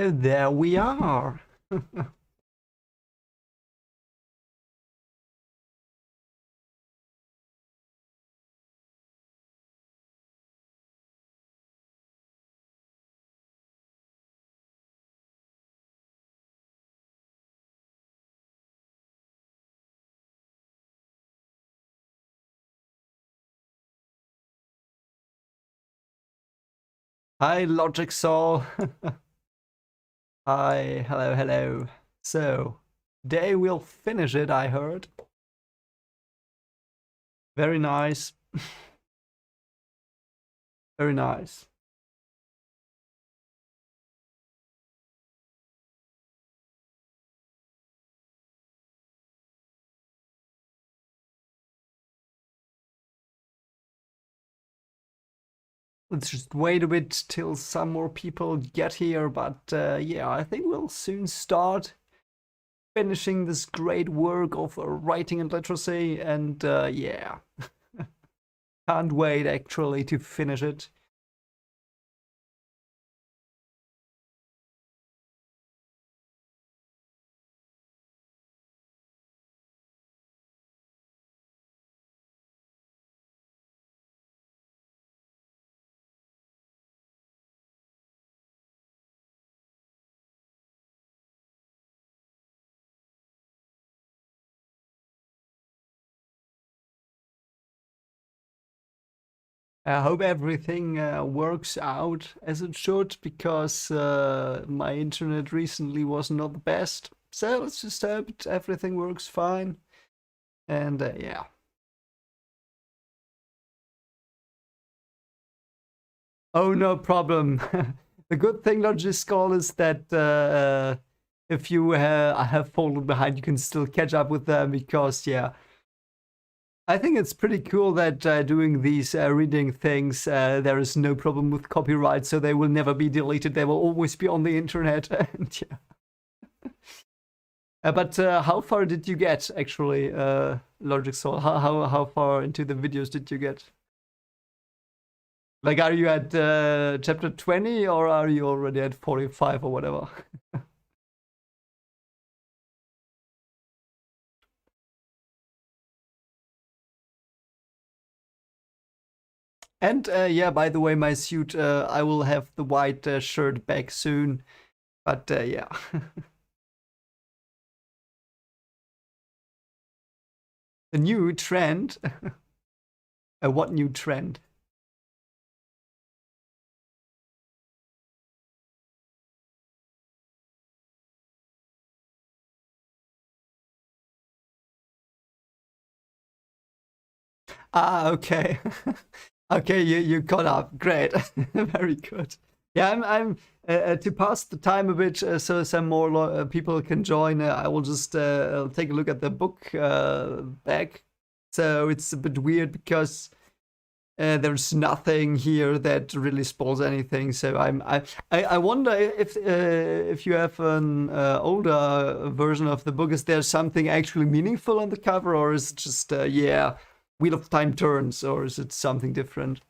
And there we are. Hi, Logic Soul. Hi, hello, hello. So, they will finish it, I heard. Very nice. Very nice. Let's just wait a bit till some more people get here, but yeah, I think we'll soon start finishing this great work of writing and literacy, and yeah, can't wait actually to finish it. I hope everything works out as it should, because my internet recently was not the best. So let's just hope everything works fine. And yeah. Oh, no problem. The good thing, Logistical, is that if you have fallen behind, you can still catch up with them, because, yeah, I think it's pretty cool that doing these reading things, there is no problem with copyright, so they will never be deleted. They will always be on the internet. And yeah. But how far did you get, actually, Logic Soul? How far into the videos did you get? Like, are you at chapter 20, or are you already at 45 or whatever? And yeah, by the way, my suit, I will have the white shirt back soon. But yeah. A new trend. What new trend? Ah, okay. Okay, you caught up. Great. Very good. Yeah, I'm to pass the time a bit, so some more people can join. I will just take a look at the book back. So it's a bit weird, because there's nothing here that really spoils anything. So I wonder if you have an older version of the book. Is there something actually meaningful on the cover, or is it just yeah, Wheel of Time turns, or is it something different?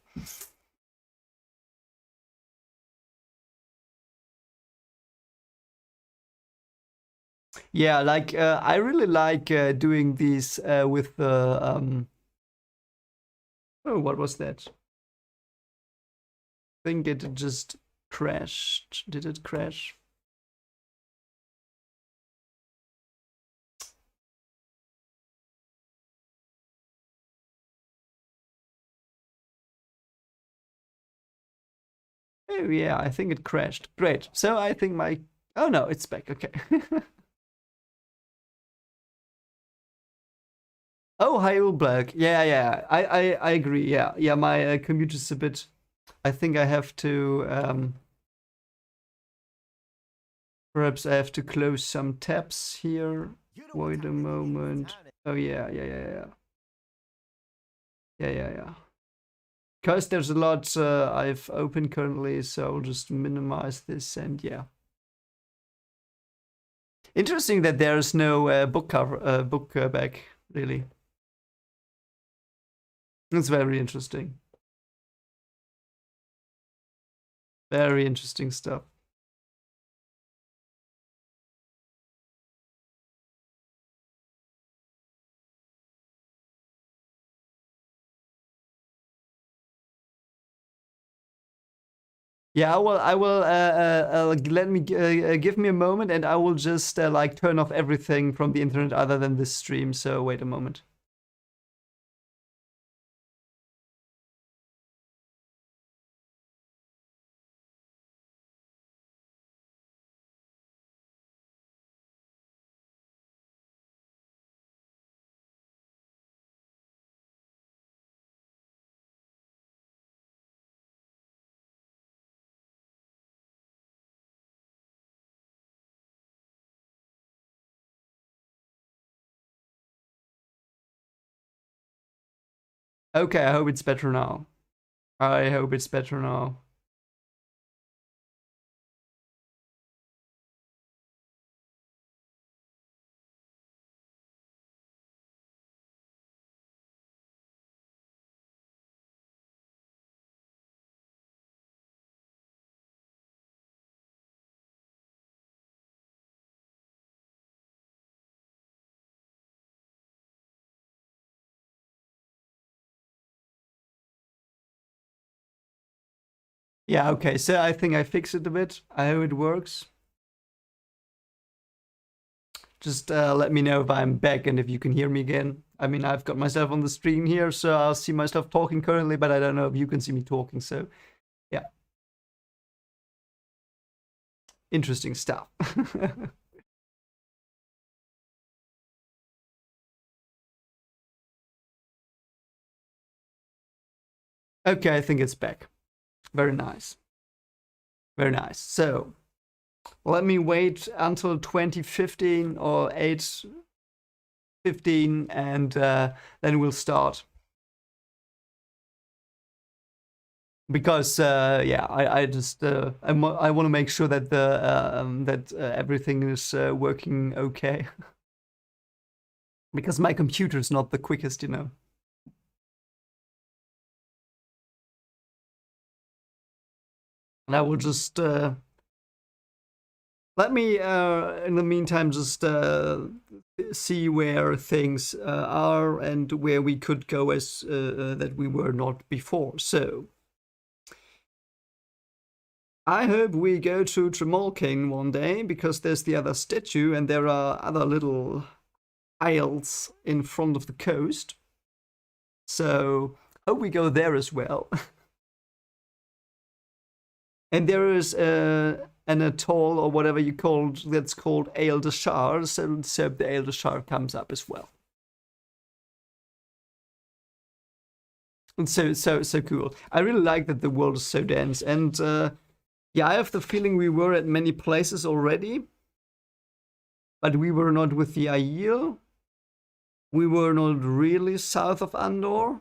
Yeah, like I really like doing these with the oh, what was that? I think it just crashed. Did it crash? Oh yeah, I think it crashed. Great. So I think my oh no, it's back. Okay. Oh, hi, all black. Yeah, yeah. I agree. Yeah, yeah. My computer's a bit. I think I have to. Perhaps I have to close some tabs here. Wait a moment. Oh yeah, yeah, yeah, yeah, yeah, yeah, yeah. Because there's a lot I've opened currently, so I'll just minimize this, and yeah. Interesting that there's no book cover, book back, really. It's very interesting. Very interesting stuff. Yeah, I will. Let me give me a moment, and I will just like turn off everything from the internet other than this stream. So wait a moment. Okay, I hope it's better now. I hope it's better now. Yeah, okay. So I think I fixed it a bit. I hope it works. Just let me know if I'm back and if you can hear me again. I mean, I've got myself on the screen here, so I'll see myself talking currently, but I don't know if you can see me talking. So, yeah, interesting stuff. Okay, I think it's back. Very nice. Very nice. So, let me wait until 2015 or 8:15, and then we'll start. Because yeah, I just I want to make sure that everything is working okay. Because my computer is not the quickest, you know. And I will just let me in the meantime just see where things are and where we could go as that we were not before. So I hope we go to Tremolkane one day, because there's the other statue and there are other little isles in front of the coast. So hope we go there as well. And there is an atoll or whatever you called that's called Aeldashar, so the Aeldashar comes up as well. And so cool. I really like that the world is so dense, and yeah, I have the feeling we were at many places already, but we were not with the Aiel. We were not really south of Andor.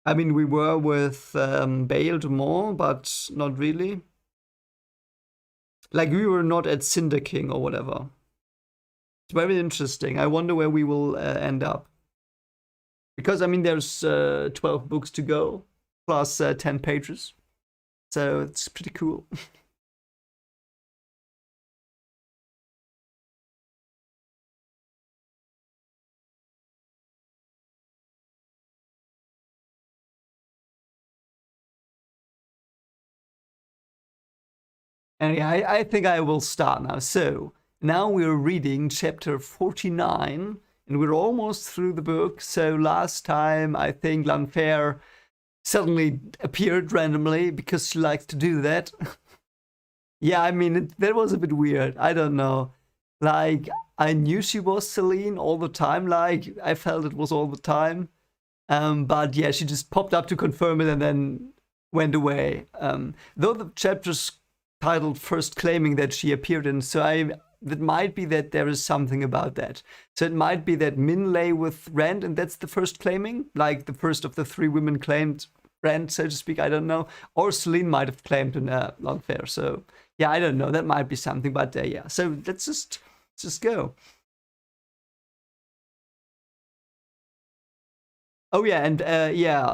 I mean, we were with Baal Demon, but not really. Like, we were not at Cinder King or whatever. It's very interesting. I wonder where we will end up. Because, I mean, there's 12 books to go, plus 10 pages. So it's pretty cool. And yeah, I think I will start now. So now we're reading chapter 49, and we're almost through the book. So last time, I think Lanfair suddenly appeared randomly because she likes to do that. Yeah, I mean, that was a bit weird. I don't know. Like, I knew she was Celine all the time. Like, I felt it was all the time. But yeah, she just popped up to confirm it and then went away. Though the chapter's titled first claiming that she appeared in, so that might be that there is something about that. So it might be that Min lay with Rand, and that's the first claiming, like the first of the three women claimed Rand, so to speak. I don't know. Or Celine might have claimed in Longfair. So yeah, I don't know. That might be something, but yeah. So let's just go. Oh yeah, and yeah,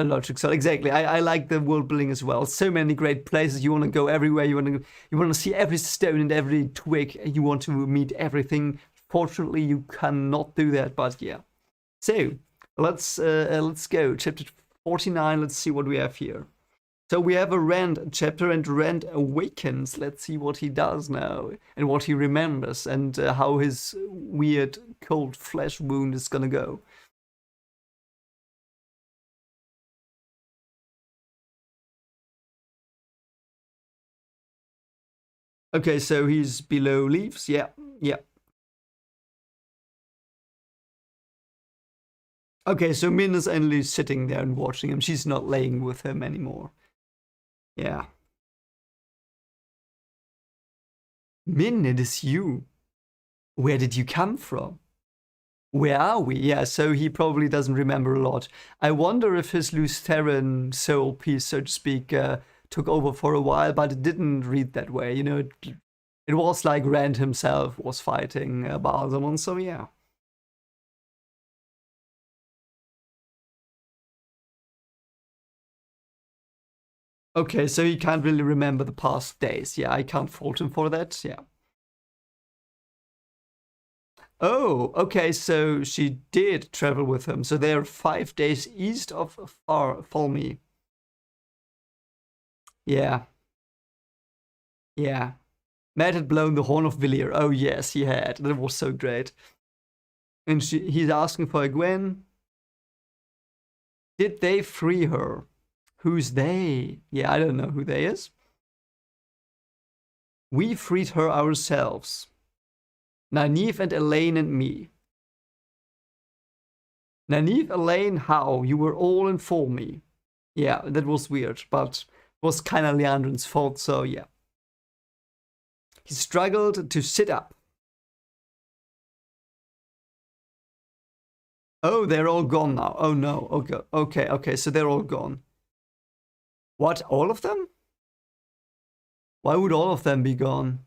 Logic Cell. Exactly. I like the world building as well. So many great places. You want to go everywhere. You want to see every stone and every twig. You want to meet everything. Fortunately, you cannot do that. But yeah. So let's go. Chapter 49. Let's see what we have here. So we have a Rand chapter, and Rand awakens. Let's see what he does now and what he remembers, and how his weird cold flesh wound is gonna go. Okay, so he's below leaves. Yeah, yeah. Okay, so Min is only sitting there and watching him. She's not laying with him anymore. Yeah. Min, it is you. Where did you come from? Where are we? Yeah, so he probably doesn't remember a lot. I wonder if his Lutheran soul piece, so to speak, took over for a while, but it didn't read that way. You know, it was like Rand himself was fighting Balsamon, so yeah. Okay, so he can't really remember the past days. Yeah, I can't fault him for that. Yeah. Oh, okay, so she did travel with him. So they're 5 days east of Falmy. Yeah, yeah. Matt had blown the horn of Villiers. Oh yes, he had. That was so great. And he's asking for a Gwen. Did they free her? Who's they? Yeah, I don't know who they is. We freed her ourselves. Nynaeve and Elaine and me. Nynaeve, Elaine, how? You were all in for me. Yeah, that was weird, but it was kind of Leandrin's fault, so yeah. He struggled to sit up. Oh, they're all gone now. Oh no. Okay, okay, so they're all gone. What, all of them? Why would all of them be gone?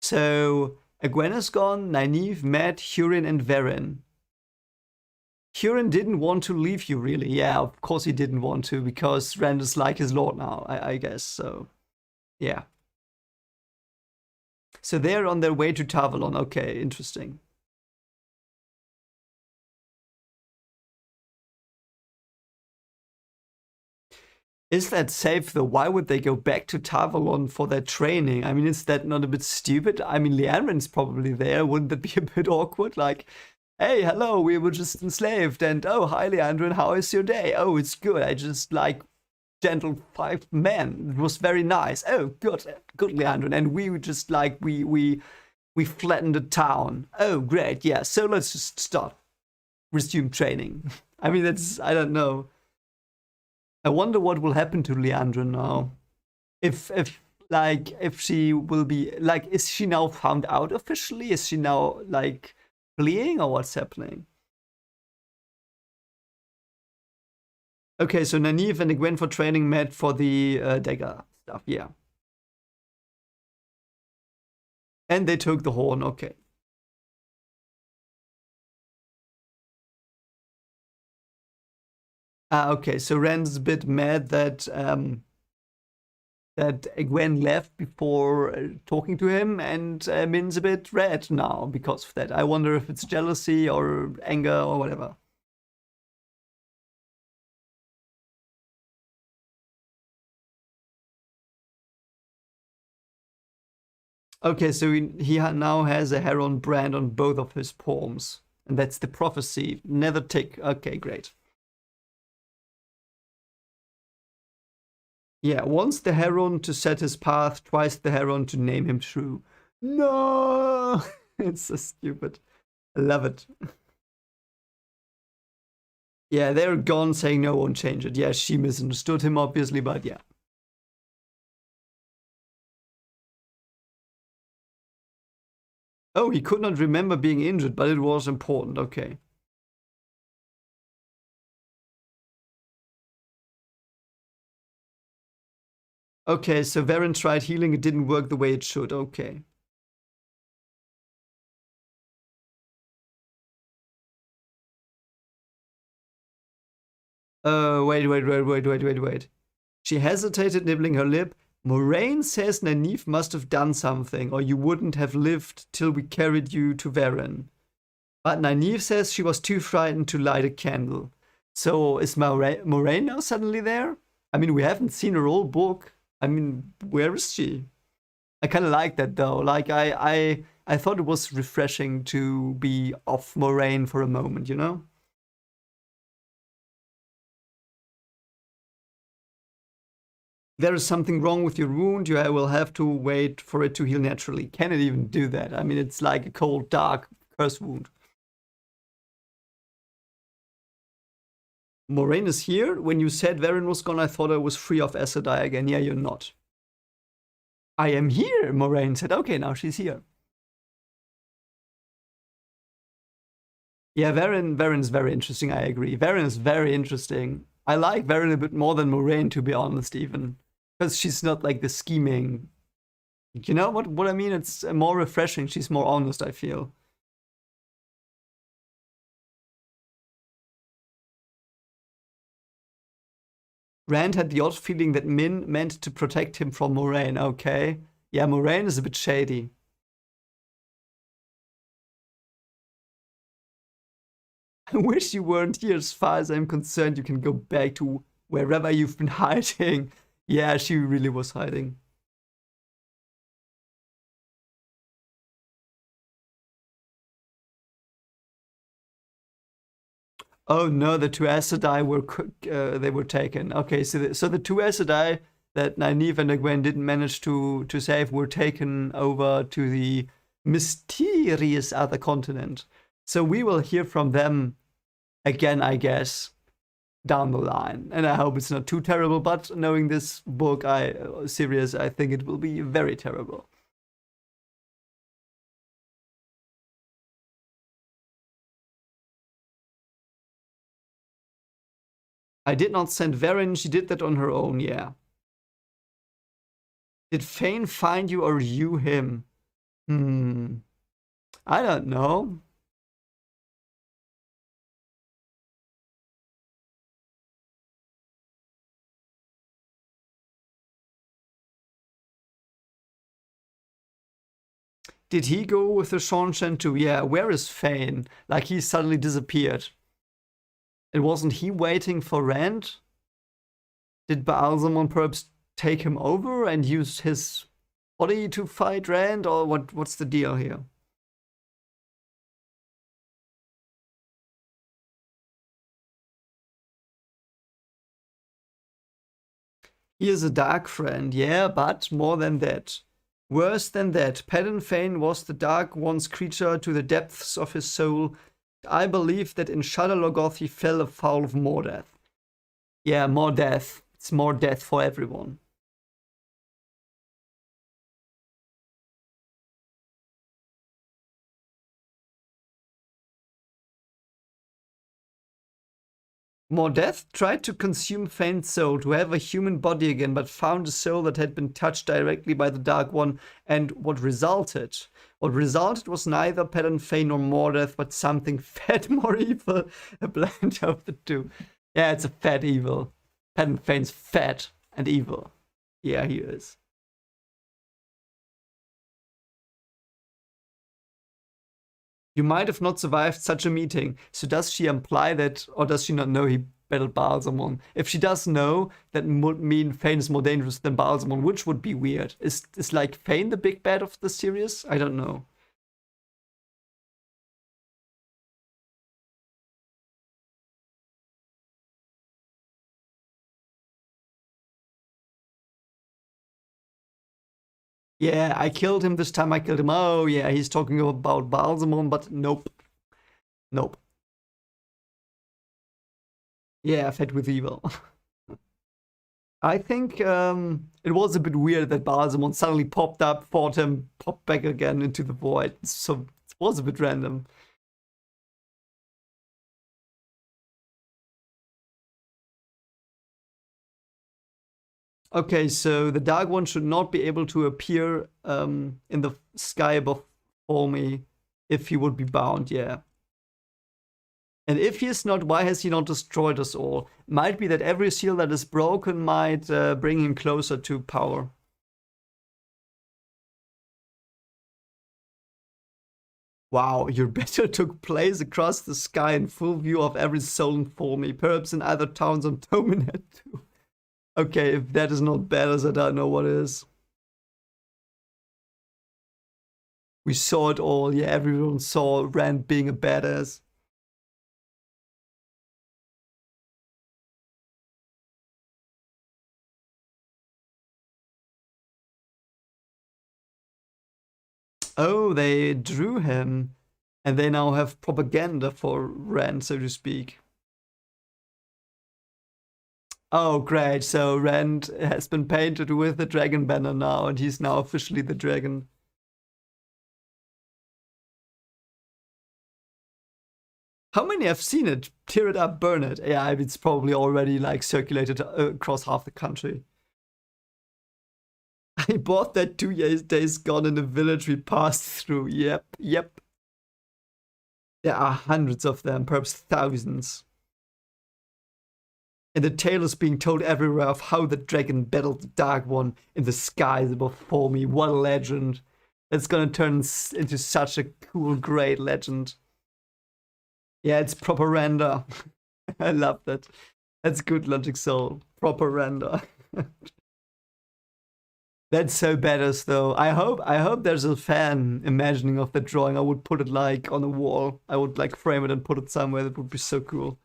So, Egwene is gone, Nynaeve, Matt, Hurin, and Varen. Hurin didn't want to leave you, really. Yeah, of course he didn't want to, because Rand is like his lord now, I guess, so... Yeah. So they're on their way to Tavalon. Okay, interesting. Is that safe though? Why would they go back to Tavalon for their training? I mean, is that not a bit stupid? I mean, Lianren's probably there. Wouldn't that be a bit awkward? Like, hey, hello, we were just enslaved, and oh, hi, Liandrin, how is your day? Oh, it's good. I just like gentle 5 men. It was very nice. Oh, good, good, Liandrin. And we were just like we flattened the town. Oh, great, yeah. So let's just start resume training. I mean, that's I don't know. I wonder what will happen to Leandra now. If she will be like, is she now found out officially? Is she now like fleeing, or what's happening? Okay, so Nynaeve and Egwene for training met for the dagger stuff, yeah. And they took the horn, okay. Okay, so Rand's a bit mad that that Egwene left before talking to him, and Min's a bit red now because of that. I wonder if it's jealousy or anger or whatever. Okay, so he now has a Heron brand on both of his palms, and that's the prophecy. Nether tick. Okay, great. Yeah, once the Heron to set his path, twice the Heron to name him true. No! It's so stupid. I love it. Yeah, they're gone saying no one change it. Yeah, she misunderstood him, obviously, but yeah. Oh, he could not remember being injured, but it was important. Okay. Okay, so Varen tried healing, it didn't work the way it should. Okay. Wait. She hesitated, nibbling her lip. Moraine says Nynaeve must have done something, or you wouldn't have lived till we carried you to Varen. But Nynaeve says she was too frightened to light a candle. So is Moraine now suddenly there? I mean, we haven't seen her whole book. I mean, where is she? I kind of like that though. Like I thought it was refreshing to be off Moraine for a moment, you know? There is something wrong with your wound. You will have to wait for it to heal naturally. Can it even do that? I mean, it's like a cold, dark curse wound. Moraine is here. When you said Varen was gone, I thought I was free of Aes Sedai again. Yeah, you're not. I am here, Moraine said. Okay, now she's here. Yeah, Varen's very interesting, I agree. Varen is very interesting. I like Varen a bit more than Moraine, to be honest, even. Because she's not like the scheming. You know what I mean? It's more refreshing. She's more honest, I feel. Rand had the odd feeling that Min meant to protect him from Moraine. Okay. Yeah, Moraine is a bit shady. I wish you weren't here. As far as I'm concerned, you can go back to wherever you've been hiding. Yeah, she really was hiding. Oh no, the two Aes Sedai were they were taken. Okay, so the two Aes Sedai that Nynaeve and Egwene didn't manage to save were taken over to the mysterious other continent. So we will hear from them again, I guess, down the line. And I hope it's not too terrible. But knowing this book, series, I think it will be very terrible. I did not send Varen. She did that on her own. Yeah. Did Fane find you or you him? Hmm. I don't know. Did he go with the Seanchan too? Yeah, where is Fane? Like he suddenly disappeared. And wasn't he waiting for Rand? Did Baalzamon perhaps take him over and use his body to fight Rand? Or what's the deal here? He is a dark friend, yeah, but more than that. Worse than that, Padan Fane was the Dark One's creature to the depths of his soul. I believe that in Shadar Logoth he fell afoul of more death. Yeah, more death. It's more death for everyone. More Death tried to consume Fane's soul to have a human body again, but found a soul that had been touched directly by the Dark One, and what resulted? What resulted was neither Padan Fane nor Mordeath, but something fat more evil, a blend of the two. Yeah, it's a fat evil. Padan Fane's fat and evil. Yeah, he is. You might have not survived such a meeting. So does she imply that, or does she not know he battled Baalzamon? If she does know, that would mean Fane is more dangerous than Baalzamon, which would be weird. Is like Fane the big bad of the series? I don't know. Yeah, I killed him this time. I killed him. Oh yeah, he's talking about Baalzamon, but nope, nope. Yeah, fed with evil. I think it was a bit weird that Baalzamon suddenly popped up, fought him, popped back again into the void. So it was a bit random. Okay, so the Dark One should not be able to appear in the sky above for me if he would be bound, yeah. And if he is not, why has he not destroyed us all? Might be that every seal that is broken might bring him closer to power. Wow, your battle took place across the sky in full view of every soul for me, perhaps in other towns on Dominant too. Okay, if that is not badass, I don't know what is. We saw it all. Yeah, everyone saw Rand being a badass. Oh, they drew him, and they now have propaganda for Rand, so to speak. Oh, great. So Rand has been painted with the dragon banner now, and he's now officially the dragon. How many have seen it? Tear it up, burn it. Yeah, it's probably already like circulated across half the country. I bought that 2 days gone in the village we passed through. Yep, yep. There are hundreds of them, perhaps thousands. And the tale is being told everywhere of how the dragon battled the Dark One in the skies before me. What a legend. It's gonna turn into such a cool, great legend. Yeah, it's proper render. I love that. That's good logic soul. Proper render. That's so badass though. I hope there's a fan imagining of that drawing. I would put it like on a wall. I would like frame it and put it somewhere. That would be so cool.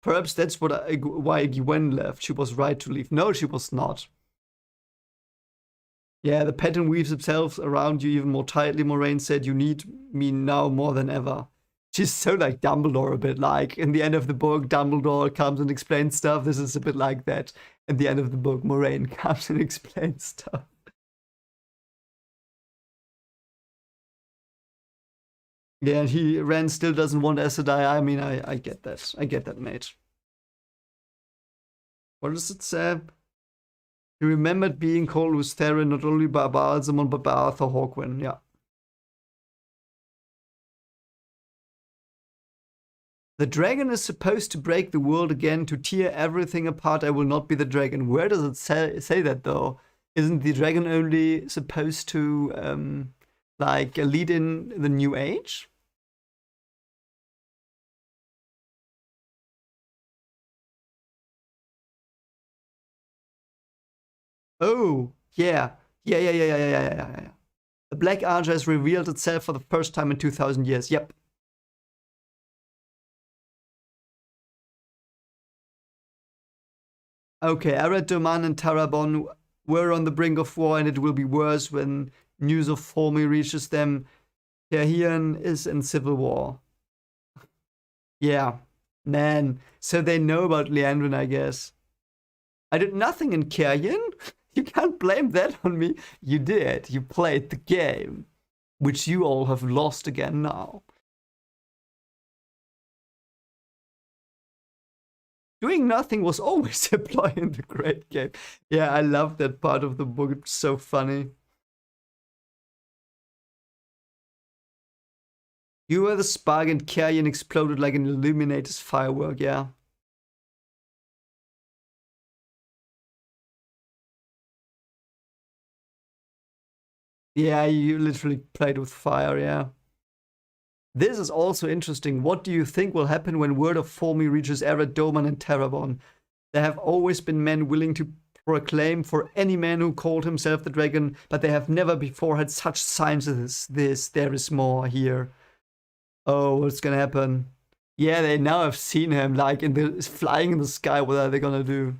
Perhaps that's why Gwen left. She was right to leave. No, she was not. Yeah, the pattern weaves itself around you even more tightly, Moraine said. You need me now more than ever. She's so like Dumbledore a bit. Like in the end of the book, Dumbledore comes and explains stuff. This is a bit like that. At the end of the book, Moraine comes and explains stuff. Yeah, and Rand still doesn't want Aes Sedai. I mean, I get that. I get that, mate. What does it say? He remembered being called with Theron not only by Balsamon but by Arthur Hawkwin. Yeah. The dragon is supposed to break the world again to tear everything apart. I will not be the dragon. Where does it say that though? Isn't the dragon only supposed to like lead in the new age? Oh, yeah. Yeah. The Black Archer has revealed itself for the first time in 2000 years. Yep. Okay, Arad Doman and Tarabon were on the brink of war, and it will be worse when news of Formi reaches them. Tehran is in civil war. Yeah, man. So they know about Leandrin, I guess. I did nothing in Carrion. You can't blame that on me. You did. You played the game, which you all have lost again now. Doing nothing was always a ploy in the great game. Yeah, I love that part of the book. It's so funny. You were the spark and Carrion exploded like an Illuminator's firework, yeah. Yeah, you literally played with fire, yeah. This is also interesting. What do you think will happen when word of Formi reaches Arad Doman and Terabon? There have always been men willing to proclaim for any man who called himself the dragon, but they have never before had such signs as this. There is more here. Oh, what's gonna happen? Yeah, they now have seen him like in the flying in the sky. What are they gonna do?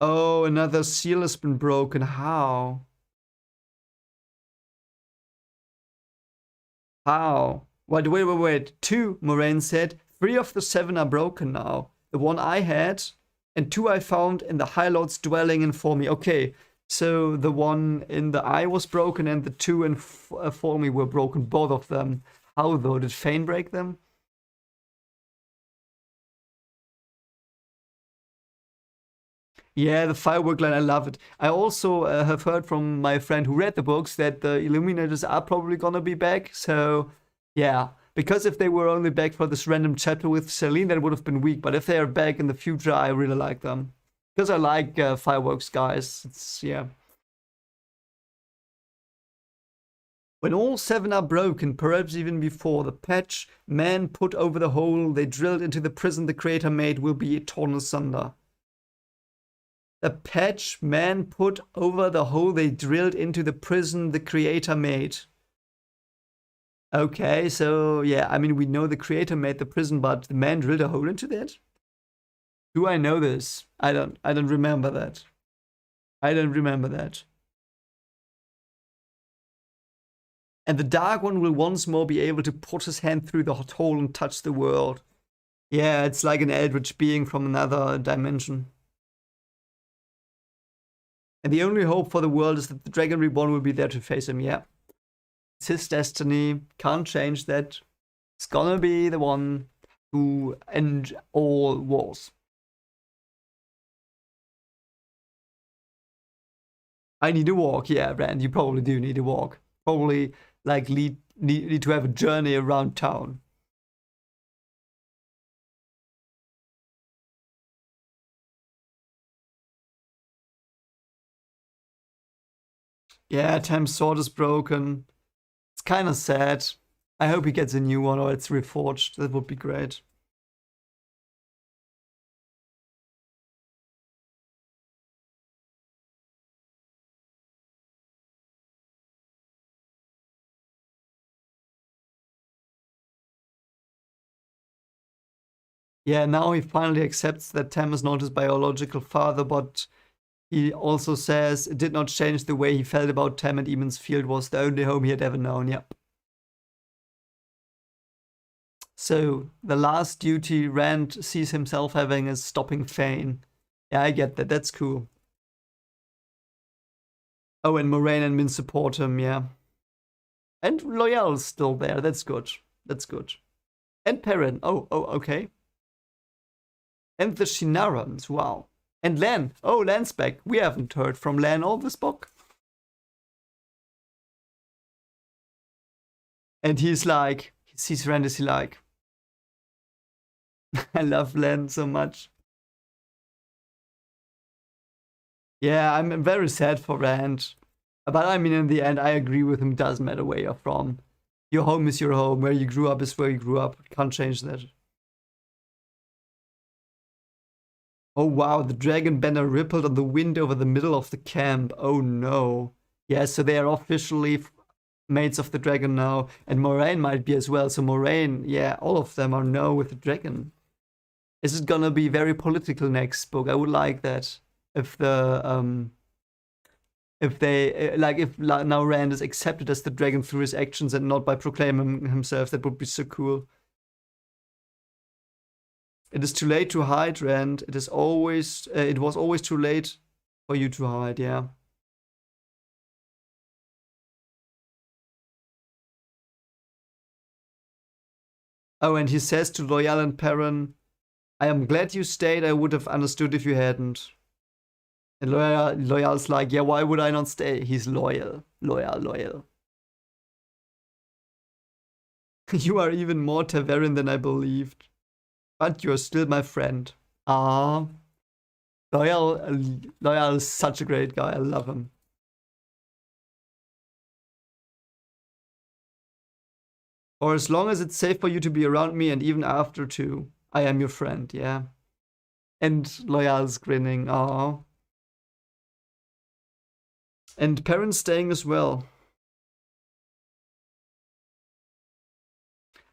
Oh, another seal has been broken. How? How? Wait. Two, Moraine said. Three of the seven are broken now. The one I had, and two I found in the High Lord's dwelling in Formi. Okay, so the one in the eye was broken, and the two in Formi were broken, both of them. How though? Did Fane break them? Yeah, the firework line, I love it. I also have heard from my friend who read the books that the Illuminators are probably gonna be back. So, yeah, because if they were only back for this random chapter with Celine, that would have been weak. But if they are back in the future, I really like them because I like fireworks, guys. It's yeah. When all 7 are broken, perhaps even before, the patch man put over the hole they drilled into the prison the Creator made will be torn asunder. The patch man put over the hole they drilled into the prison the Creator made. Okay, so yeah, I mean, we know the Creator made the prison, but the man drilled a hole into that? Do I know this? I don't remember that. I don't remember that. And the Dark One will once more be able to put his hand through the hole and touch the world. Yeah, it's like an eldritch being from another dimension. And the only hope for the world is that the Dragon Reborn will be there to face him, yeah. It's his destiny, can't change that. It's gonna be the one who end all wars. I need a walk, yeah, Rand, you probably do need a walk. Probably, like, need to have a journey around town. Yeah, Tam's sword is broken. It's kind of sad. I hope he gets a new one or it's reforged. That would be great. Yeah, now he finally accepts that Tam is not his biological father, but he also says it did not change the way he felt about Tam, and Eamon's Field was the only home he had ever known. Yep. So the last duty Rand sees himself having is stopping Fane. Yeah, I get that. That's cool. Oh, and Moraine and Min support him, yeah. And Loyal's still there. That's good. That's good. And Perrin. Oh, okay. And the Shinarans. Wow. And Lan. Oh, Lan's back. We haven't heard from Lan all this book. And he's like, he sees Rand, is he like, I love Lan so much. Yeah, I'm very sad for Rand. But I mean, in the end, I agree with him. Doesn't matter where you're from. Your home is your home. Where you grew up is where you grew up. Can't change that. Oh wow, the dragon banner rippled on the wind over the middle of the camp. Oh no. Yeah, so they are officially mates of the dragon now. And Moraine might be as well. So Moraine, yeah, all of them are now with the dragon. Is it gonna be very political next book? I would like that. If the if they like if now Rand is accepted as the dragon through his actions and not by proclaiming himself, that would be so cool. It is too late to hide, Rand. It is always it was always too late for you to hide, yeah. Oh, and he says to Loyal and Perrin, I am glad you stayed. I would have understood if you hadn't. And Loyal's like, yeah, why would I not stay? He's loyal. Loyal. You are even more Taverin than I believed. But you're still my friend. Ah, Loyal is such a great guy. I love him. For as long as it's safe for you to be around me, and even after too, I am your friend, yeah. And Loyal's grinning. Ah. And Perrin's staying as well.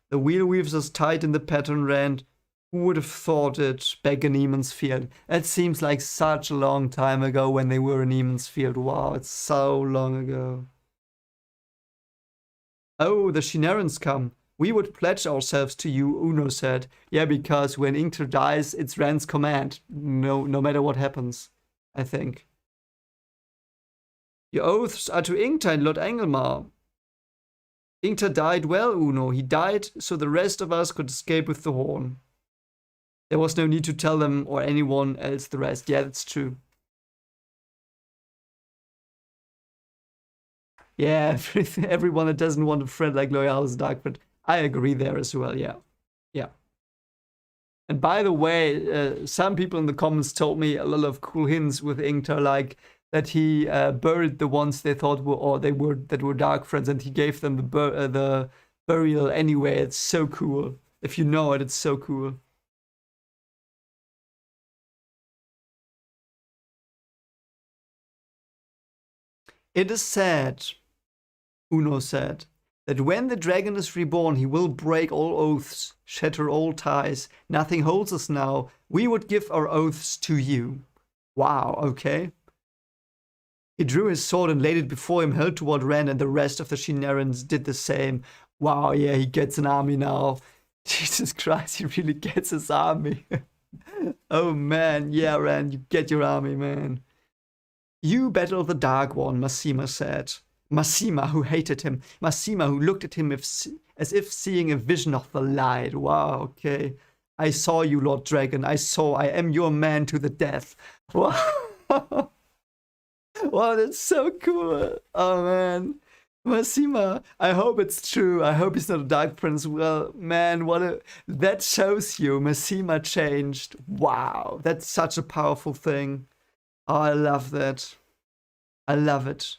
The wheel weaves us tight in the pattern, Rand. Who would have thought it back in Eamon's Field? It seems like such a long time ago when they were in Eamon's Field. Wow, it's so long ago. Oh, the Shinarans come. We would pledge ourselves to you, Uno said. Yeah, because when Ingtar dies, it's Rand's command. No matter what happens, I think. Your oaths are to Ingtar and Lord Engelmar. Ingtar died well, Uno. He died so the rest of us could escape with the horn. There was no need to tell them or anyone else the rest. Yeah, that's true. Yeah, everyone that doesn't want a friend like Loyal is dark, but I agree there as well, yeah. Yeah. And by the way, some people in the comments told me a lot of cool hints with Ingtar, like that he buried the ones they thought were dark friends, and he gave them the burial anyway. It's so cool. If you know it, it's so cool. It is said, Uno said, that when the dragon is reborn, he will break all oaths, shatter all ties. Nothing holds us now. We would give our oaths to you. Wow, okay. He drew his sword and laid it before him, held toward Ren, and the rest of the Shinarans did the same. Wow, yeah, he gets an army now. Jesus Christ, he really gets his army. Oh man, yeah, Ren, you get your army, man. You battle the Dark One, Masima said. Masima, who hated him. Masima, who looked at him as if seeing a vision of the light. Wow, okay. I saw you, Lord Dragon. I am your man to the death. Wow. Wow, that's so cool. Oh, man. Masima, I hope it's true. I hope he's not a Dark Prince. Well, man, that shows you Masima changed. Wow, that's such a powerful thing. Oh, I love that. I love it.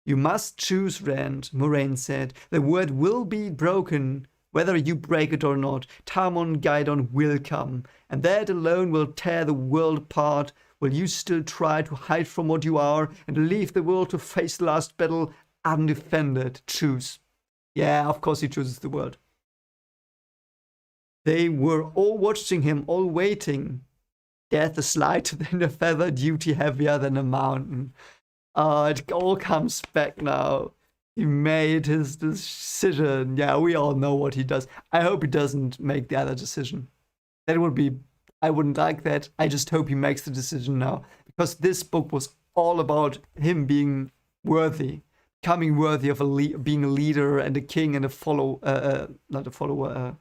You must choose, Rand, Moraine said. The word will be broken, whether you break it or not. Tarmon Gaidon will come, and that alone will tear the world apart. Will you still try to hide from what you are and leave the world to face the last battle undefended? Choose. Yeah, of course he chooses the world. They were all watching him, all waiting. Death is lighter than a feather, duty heavier than a mountain. It all comes back now. He made his decision. Yeah, we all know what he does. I hope he doesn't make the other decision. That would be... I wouldn't like that. I just hope he makes the decision now. Because this book was all about him being worthy. Becoming worthy of being a leader and a king and not a follower.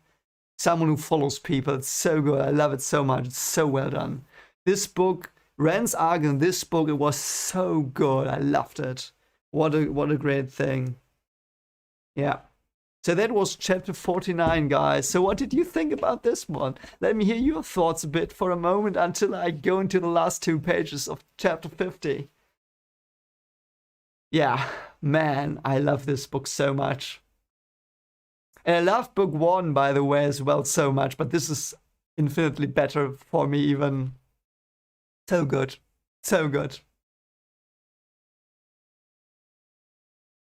Someone who follows people. It's so good. I love it so much. It's so well done. This book, Rand's arc in this book, it was so good. I loved it. What a great thing. Yeah. So that was chapter 49, guys. So what did you think about this one? Let me hear your thoughts a bit for a moment until I go into the last 2 pages of chapter 50. Yeah, man, I love this book so much. And I love book 1, by the way, as well, so much. But this is infinitely better for me even. So good. So good.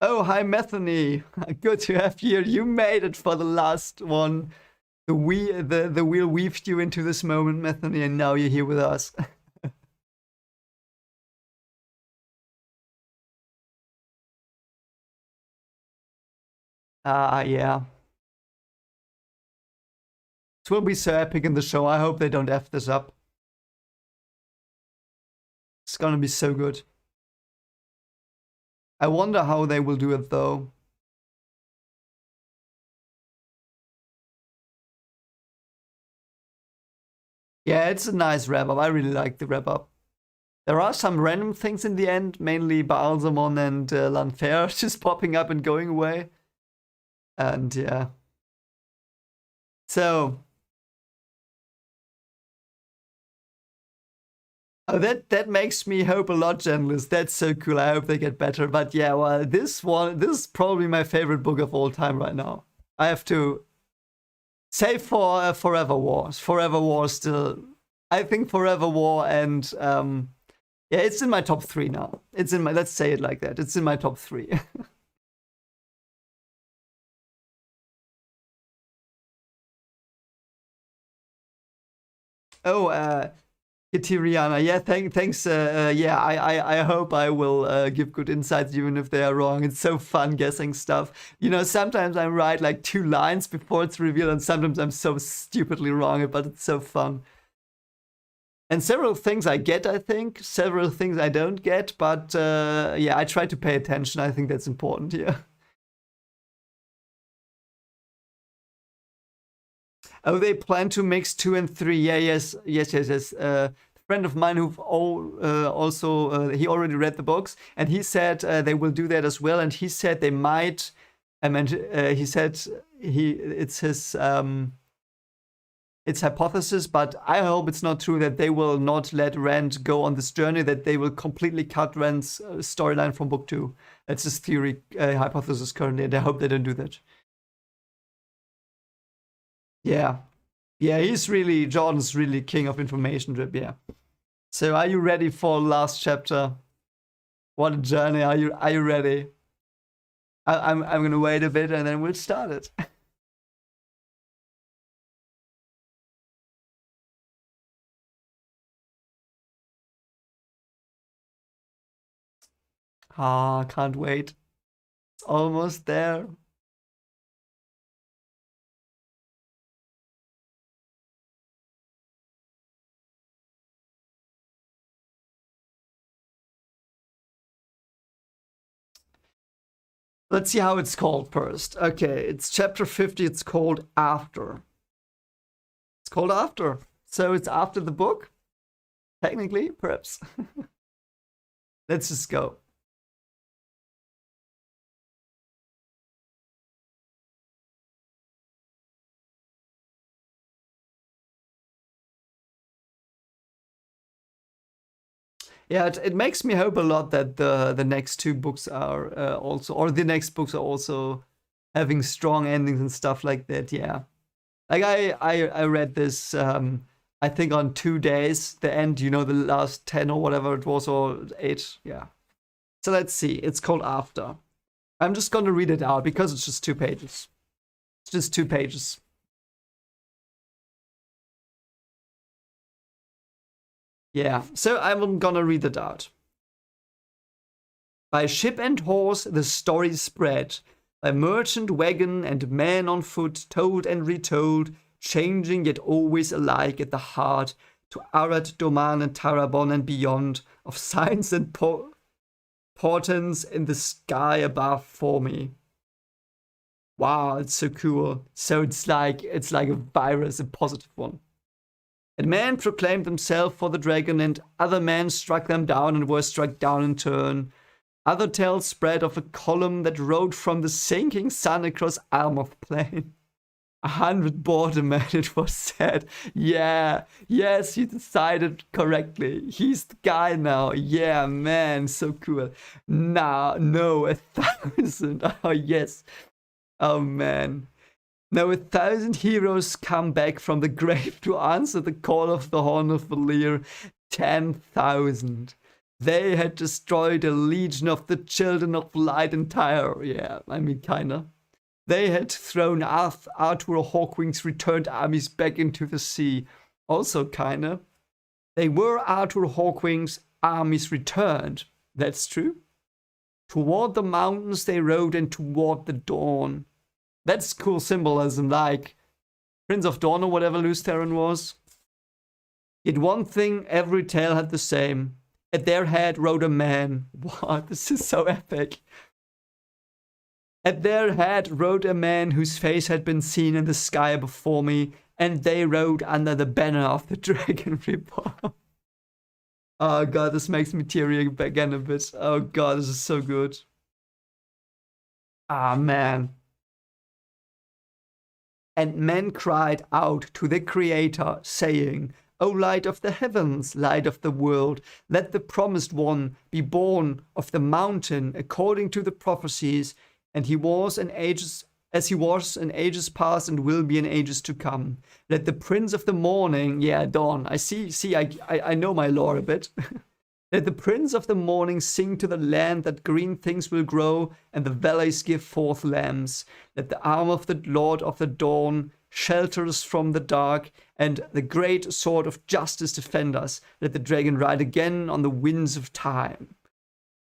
Oh, hi, Methany. Good to have you. You made it for the last one. The wheel weaved you into this moment, Methany, and now you're here with us. Yeah. This will be so epic in the show. I hope they don't F this up. It's gonna be so good. I wonder how they will do it, though. Yeah, it's a nice wrap-up. I really like the wrap-up. There are some random things in the end, mainly Baalzamon and Lanfair just popping up and going away. And yeah. So... Oh, that makes me hope a lot, journalists. That's so cool. I hope they get better. But yeah, well, this is probably my favorite book of all time right now. I have to say for Forever Wars. Forever War still. I think Forever War and yeah, it's in my top 3 now. It's in my, let's say it like that. It's in my top 3. Oh, Kitiriana, yeah, thanks. Yeah, I hope I will give good insights even if they are wrong. It's so fun guessing stuff. You know, sometimes I write like 2 lines before it's revealed, and sometimes I'm so stupidly wrong, but it's so fun. And several things I get, I think. Several things I don't get, but yeah, I try to pay attention. I think that's important here. Oh, they plan to mix 2 and 3. Yeah, yes. A friend of mine who also he already read the books, and he said they will do that as well. And he said they might. I mean, he said it's his it's hypothesis, but I hope it's not true that they will not let Rand go on this journey, that they will completely cut Rand's storyline from book 2. That's his theory, hypothesis currently, and I hope they don't do that. Yeah. Yeah, Jordan's really king of information drip, yeah. So are you ready for last chapter? What a journey. Are you ready? I'm gonna wait a bit and then we'll start it. Ah, can't wait. It's almost there. Let's see how it's called first. Okay, it's chapter 50. It's called After. It's called After. So it's after the book? Technically, perhaps. Let's just go. Yeah, it makes me hope a lot that the next two books are also, or the next books are also having strong endings and stuff like that. Yeah, like I read this I think on 2 days, the end, the last 10 or whatever it was, or 8. Yeah. So let's see. It's called After. I'm just gonna read it out because it's just 2 pages. It's just 2 pages. Yeah. So I'm gonna read it out. By ship and horse the story spread, by merchant wagon and man on foot, told and retold, changing yet always alike at the heart, to Arad, Doman, and Tarabon and beyond, of signs and portents in the sky above for me. Wow, it's so cool. So it's like a virus, a positive one. And men proclaimed themselves for the dragon, and other men struck them down and were struck down in turn. Other tales spread of a column that rode from the sinking sun across Almoth Plain. 100 bordermen, it was said. Yeah, yes, you decided correctly. He's the guy now. Yeah, man, so cool. Nah, no, 1,000. Oh, yes. Oh, man. Now 1,000 heroes come back from the grave to answer the call of the Horn of Valir. 10,000. They had destroyed a legion of the children of light entire. Yeah, I mean, kinda. They had thrown Arthur Hawkwing's returned armies back into the sea. Also, kinda. They were Arthur Hawkwing's armies returned. That's true. Toward the mountains they rode, and toward the dawn. That's cool symbolism, like Prince of Dawn or whatever Lews Therin was. Yet one thing every tale had the same. At their head rode a man. What? This is so epic. At their head rode a man whose face had been seen in the sky before me, and they rode under the banner of the Dragon Reborn. Oh god, this makes me teary again a bit. Oh god, this is so good. Ah, man. And men cried out to the Creator, saying, O light of the heavens, light of the world, let the promised one be born of the mountain according to the prophecies, and he was in ages, as he was in ages past and will be in ages to come. Let the prince of the morning, yeah, dawn. I know my lore a bit. Let the prince of the morning sing to the land that green things will grow and the valleys give forth lambs. Let the arm of the Lord of the dawn shelter us from the dark, and the great sword of justice defend us. Let the dragon ride again on the winds of time.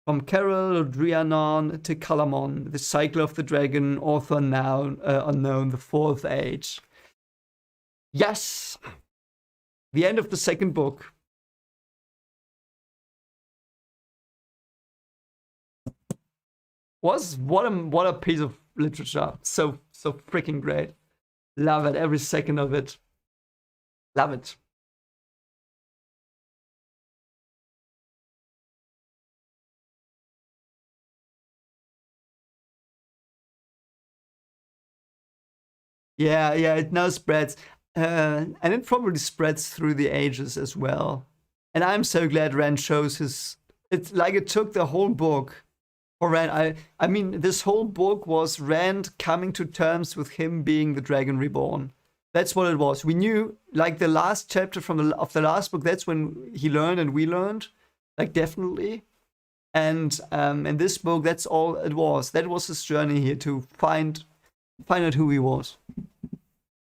From Carol Drianon to Calamon, the cycle of the dragon, author now unknown, the fourth age. Yes! The end of the second book. What a piece of literature. So freaking great. Love it, every second of it. Love it. Yeah, it now spreads. and it probably spreads through the ages as well. And I'm so glad Rand shows his. It's like it took the whole book for Rand. I mean, this whole book was Rand coming to terms with him being the Dragon Reborn. That's what it was. We knew, like the last chapter of the last book. That's when he learned and we learned, like definitely. And in this book, that's all it was. That was his journey here to find out who he was.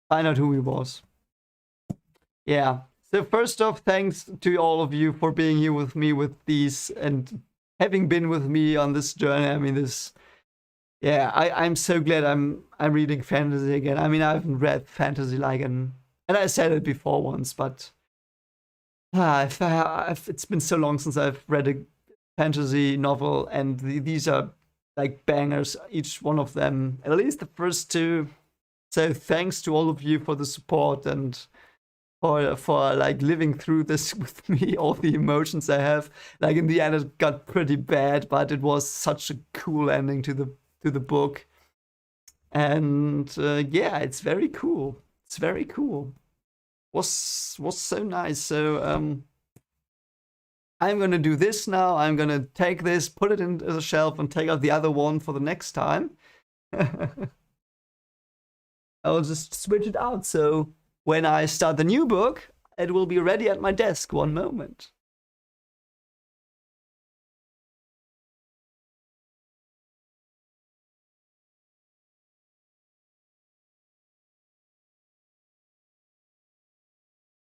Find out who he was. Yeah. So first off, thanks to all of you for being here with me with these and having been with me on this journey. I mean, this. Yeah, I'm so glad I'm reading fantasy again. I mean, I haven't read fantasy like and I said it before once, but it's been so long since I've read a fantasy novel, and these are like bangers, each one of them. At least the first two. So thanks to all of you for the support and for like living through this with me, all the emotions I have. Like in the end, it got pretty bad, but it was such a cool ending to the book, and yeah, it's very cool. It's very cool. Was so nice. So I'm gonna do this now. I'm gonna take this, put it in the shelf, and take out the other one for the next time. I'll just switch it out. So when I start the new book, it will be ready at my desk. One moment.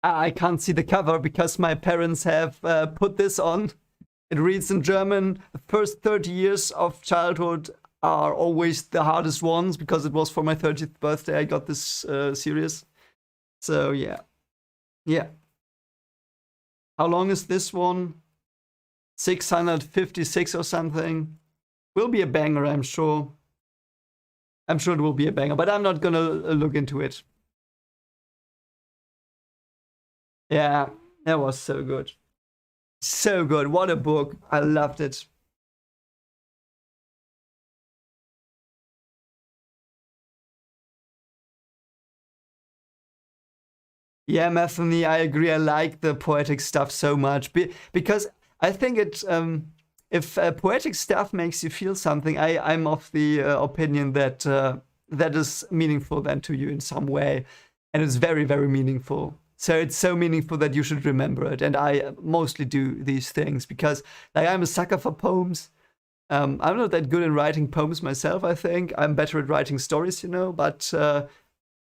I can't see the cover because my parents have put this on. It reads in German, the first 30 years of childhood are always the hardest ones, because it was for my 30th birthday I got this series. So yeah. Yeah. How long is this one? 656 or something. Will be a banger, I'm sure. I'm sure it will be a banger, but I'm not gonna look into it. Yeah, that was so good. So good. What a book. I loved it. Yeah, Metheny, I agree. I like the poetic stuff so much because I think if poetic stuff makes you feel something, I'm of the opinion that that is meaningful then to you in some way, and it's very, very meaningful. So it's so meaningful that you should remember it. And I mostly do these things because, like, I'm a sucker for poems. I'm not that good in writing poems myself. I think I'm better at writing stories, but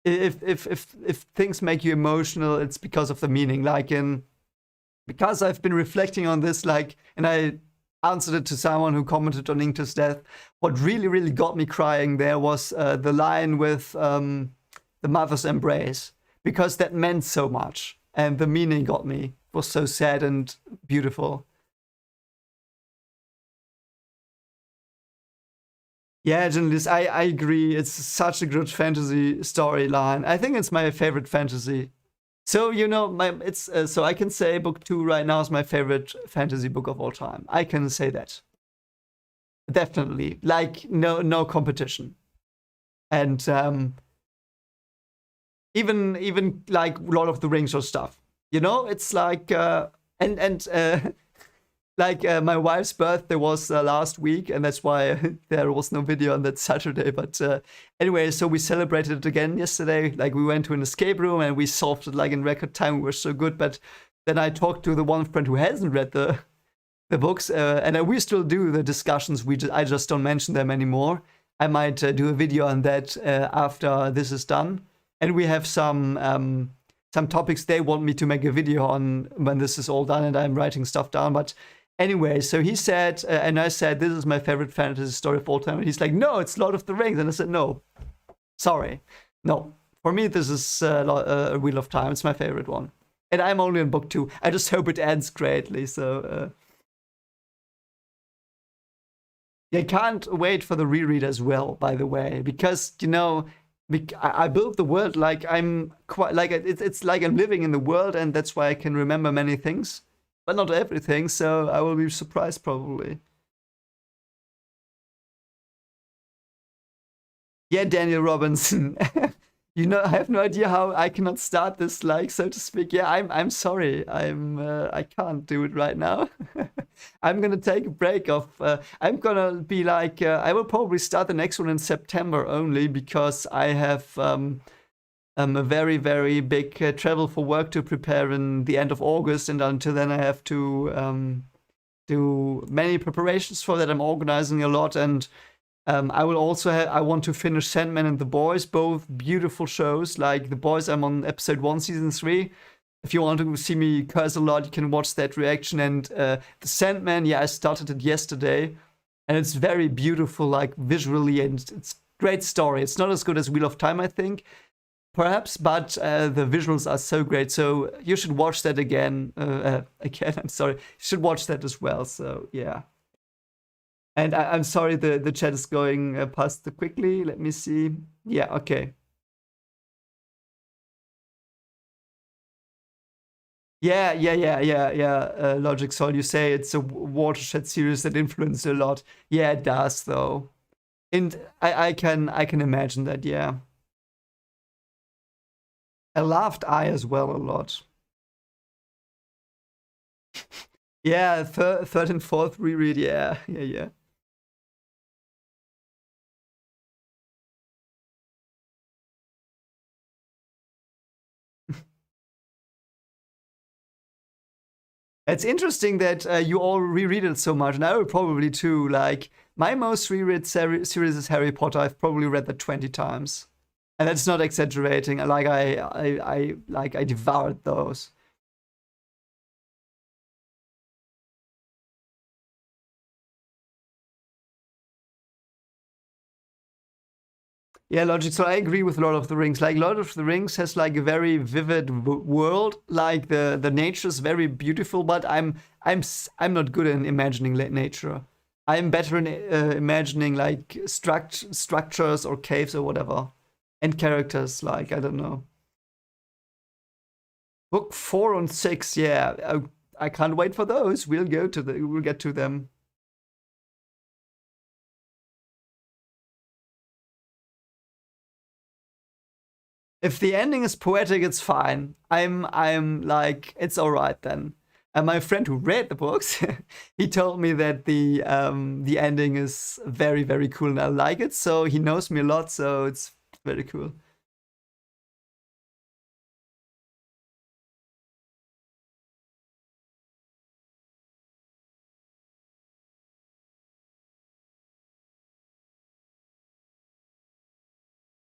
if things make you emotional, it's because of the meaning. Because I've been reflecting on this, and I answered it to someone who commented on Inkto's death. What really, really got me crying there was the line with the mother's embrace, because that meant so much, and the meaning got me. It was so sad and beautiful. Yeah, journalist, I agree. It's such a good fantasy storyline. I think it's my favorite fantasy. So it's so I can say book 2 right now is my favorite fantasy book of all time. I can say that definitely. Like no competition, and even like Lord of the Rings or stuff. It's like and like my wife's birthday was last week, and that's why there was no video on that Saturday. But anyway, so we celebrated it again yesterday. Like, we went to an escape room and we solved it like in record time. We were so good. But then I talked to the one friend who hasn't read the books, and we still do the discussions. I just don't mention them anymore. I might do a video on that after this is done. And we have some topics they want me to make a video on when this is all done, and I'm writing stuff down. But anyway, so he said, and I said, this is my favorite fantasy story of all time. And he's like, no, it's Lord of the Rings. And I said, no, sorry. No, for me, this is Wheel of Time. It's my favorite one. And I'm only on book 2. I just hope it ends greatly. So, I can't wait for the reread as well, by the way, because, I built the world like I'm quite like it's like I'm living in the world, and that's why I can remember many things, but not everything. So I will be surprised probably. Yeah, Daniel Robinson. I have no idea how I cannot start this, like, so to speak. Yeah, I'm sorry. I can't do it right now. I'm gonna take a break of. I'm gonna be like, I will probably start the next one in September only because I have a very very big travel for work to prepare in the end of August, and until then I have to do many preparations for that. I'm organizing a lot, and I will also I want to finish Sandman and The Boys, both beautiful shows. Like The Boys, I'm on episode 1, season 3. If you want to see me curse a lot, you can watch that reaction. And The Sandman, yeah, I started it yesterday, and it's very beautiful, like visually, and it's great story. It's not as good as Wheel of Time, I think, perhaps, but the visuals are so great. So you should watch that again. Again, I'm sorry. You should watch that as well. So yeah. And I'm sorry, the chat is going past quickly. Let me see. Yeah, okay. Yeah. Logic Sol, you say it's a watershed series that influenced a lot. Yeah, it does though. And I can imagine that. Yeah, I loved I as well a lot. Yeah, third and fourth reread. Yeah. It's interesting that you all reread it so much, and I will probably too. Like my most reread series is Harry Potter. I've probably read that 20 times, and that's not exaggerating. Like I devoured those. Yeah, Logic. So I agree with Lord of the Rings. Like Lord of the Rings has like a very vivid world. Like the nature is very beautiful, but I'm not good in imagining nature. I'm better in imagining like structures or caves or whatever, and characters. Like I don't know. Book 4 and 6. Yeah, I can't wait for those. We'll get to them. If the ending is poetic, it's fine. I'm like it's all right then. And my friend who read the books, he told me that the ending is very very cool and I like it. So he knows me a lot, so it's very cool.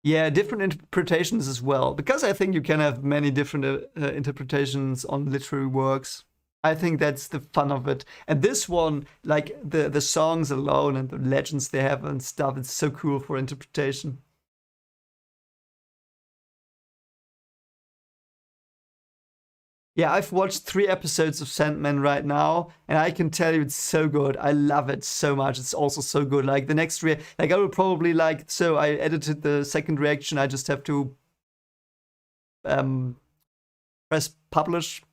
Yeah, different interpretations as well, because I think you can have many different interpretations on literary works. I think that's the fun of it. And this one, like the songs alone and the legends they have and stuff, it's so cool for interpretation. Yeah, I've watched 3 episodes of Sandman right now, and I can tell you it's so good. I love it so much. It's also so good. Like the next like I will probably like. So I edited the second reaction. I just have to um press publish,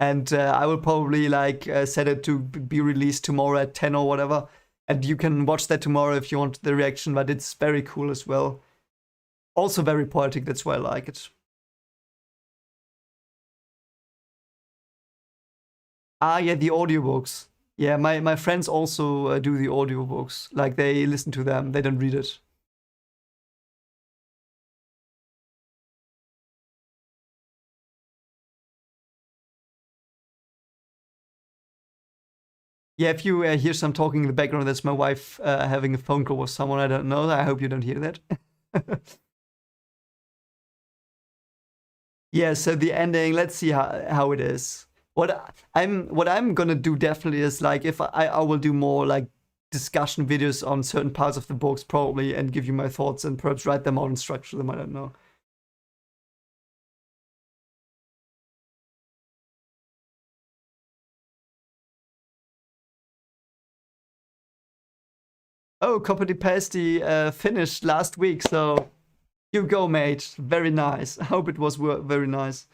and I will probably like set it to be released tomorrow at 10 or whatever. And you can watch that tomorrow if you want the reaction. But it's very cool as well. Also very poetic. That's why I like it. Ah, yeah, the audiobooks. Yeah, my friends also do the audiobooks. Like they listen to them, they don't read it. Yeah, if you hear some talking in the background, that's my wife having a phone call with someone I don't know. I hope you don't hear that. Yeah, so the ending, let's see how it is. What I'm gonna do definitely is like if I will do more like discussion videos on certain parts of the books probably and give you my thoughts and perhaps write them out and structure them. I don't know. Oh, copy pasty finished last week, so you go, mate. Very nice. I hope it was very nice.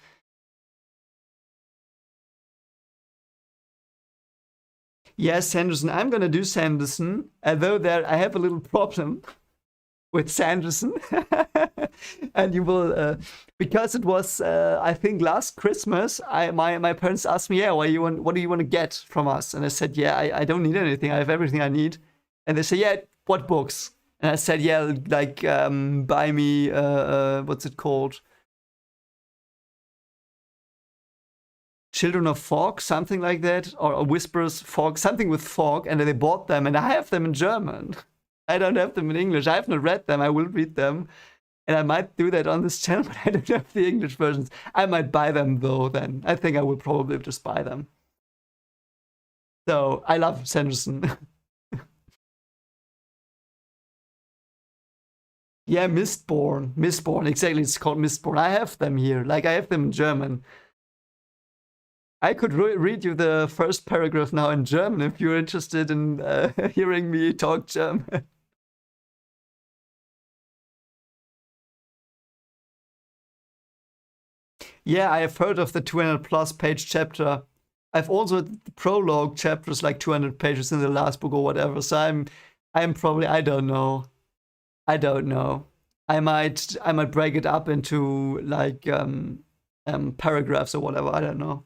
Yes, Sanderson. I'm gonna do Sanderson. Although there, I have a little problem. with Sanderson. And you will, because it was, I think last Christmas, my parents asked me, yeah, what do you want to get from us? And I said, yeah, I don't need anything. I have everything I need. And they say, yeah, what books? And I said, yeah, like buy me, what's it called? Children of Fog, something like that, or Whispers Fog, something with fog, and they bought them, and I have them in German. I don't have them in English. I have not read them. I will read them, and I might do that on this channel, but I don't have the English versions. I might buy them though. Then I think I will probably just buy them. So I love Sanderson. Yeah, Mistborn, exactly. It's called Mistborn. I have them here. Like I have them in German. I could read you the first paragraph now in German if you're interested in hearing me talk German. Yeah, I have heard of the 200 plus page chapter. I've also the prologue chapters like 200 pages in the last book or whatever. So I'm probably I don't know. I don't know. I might break it up into like paragraphs or whatever. I don't know.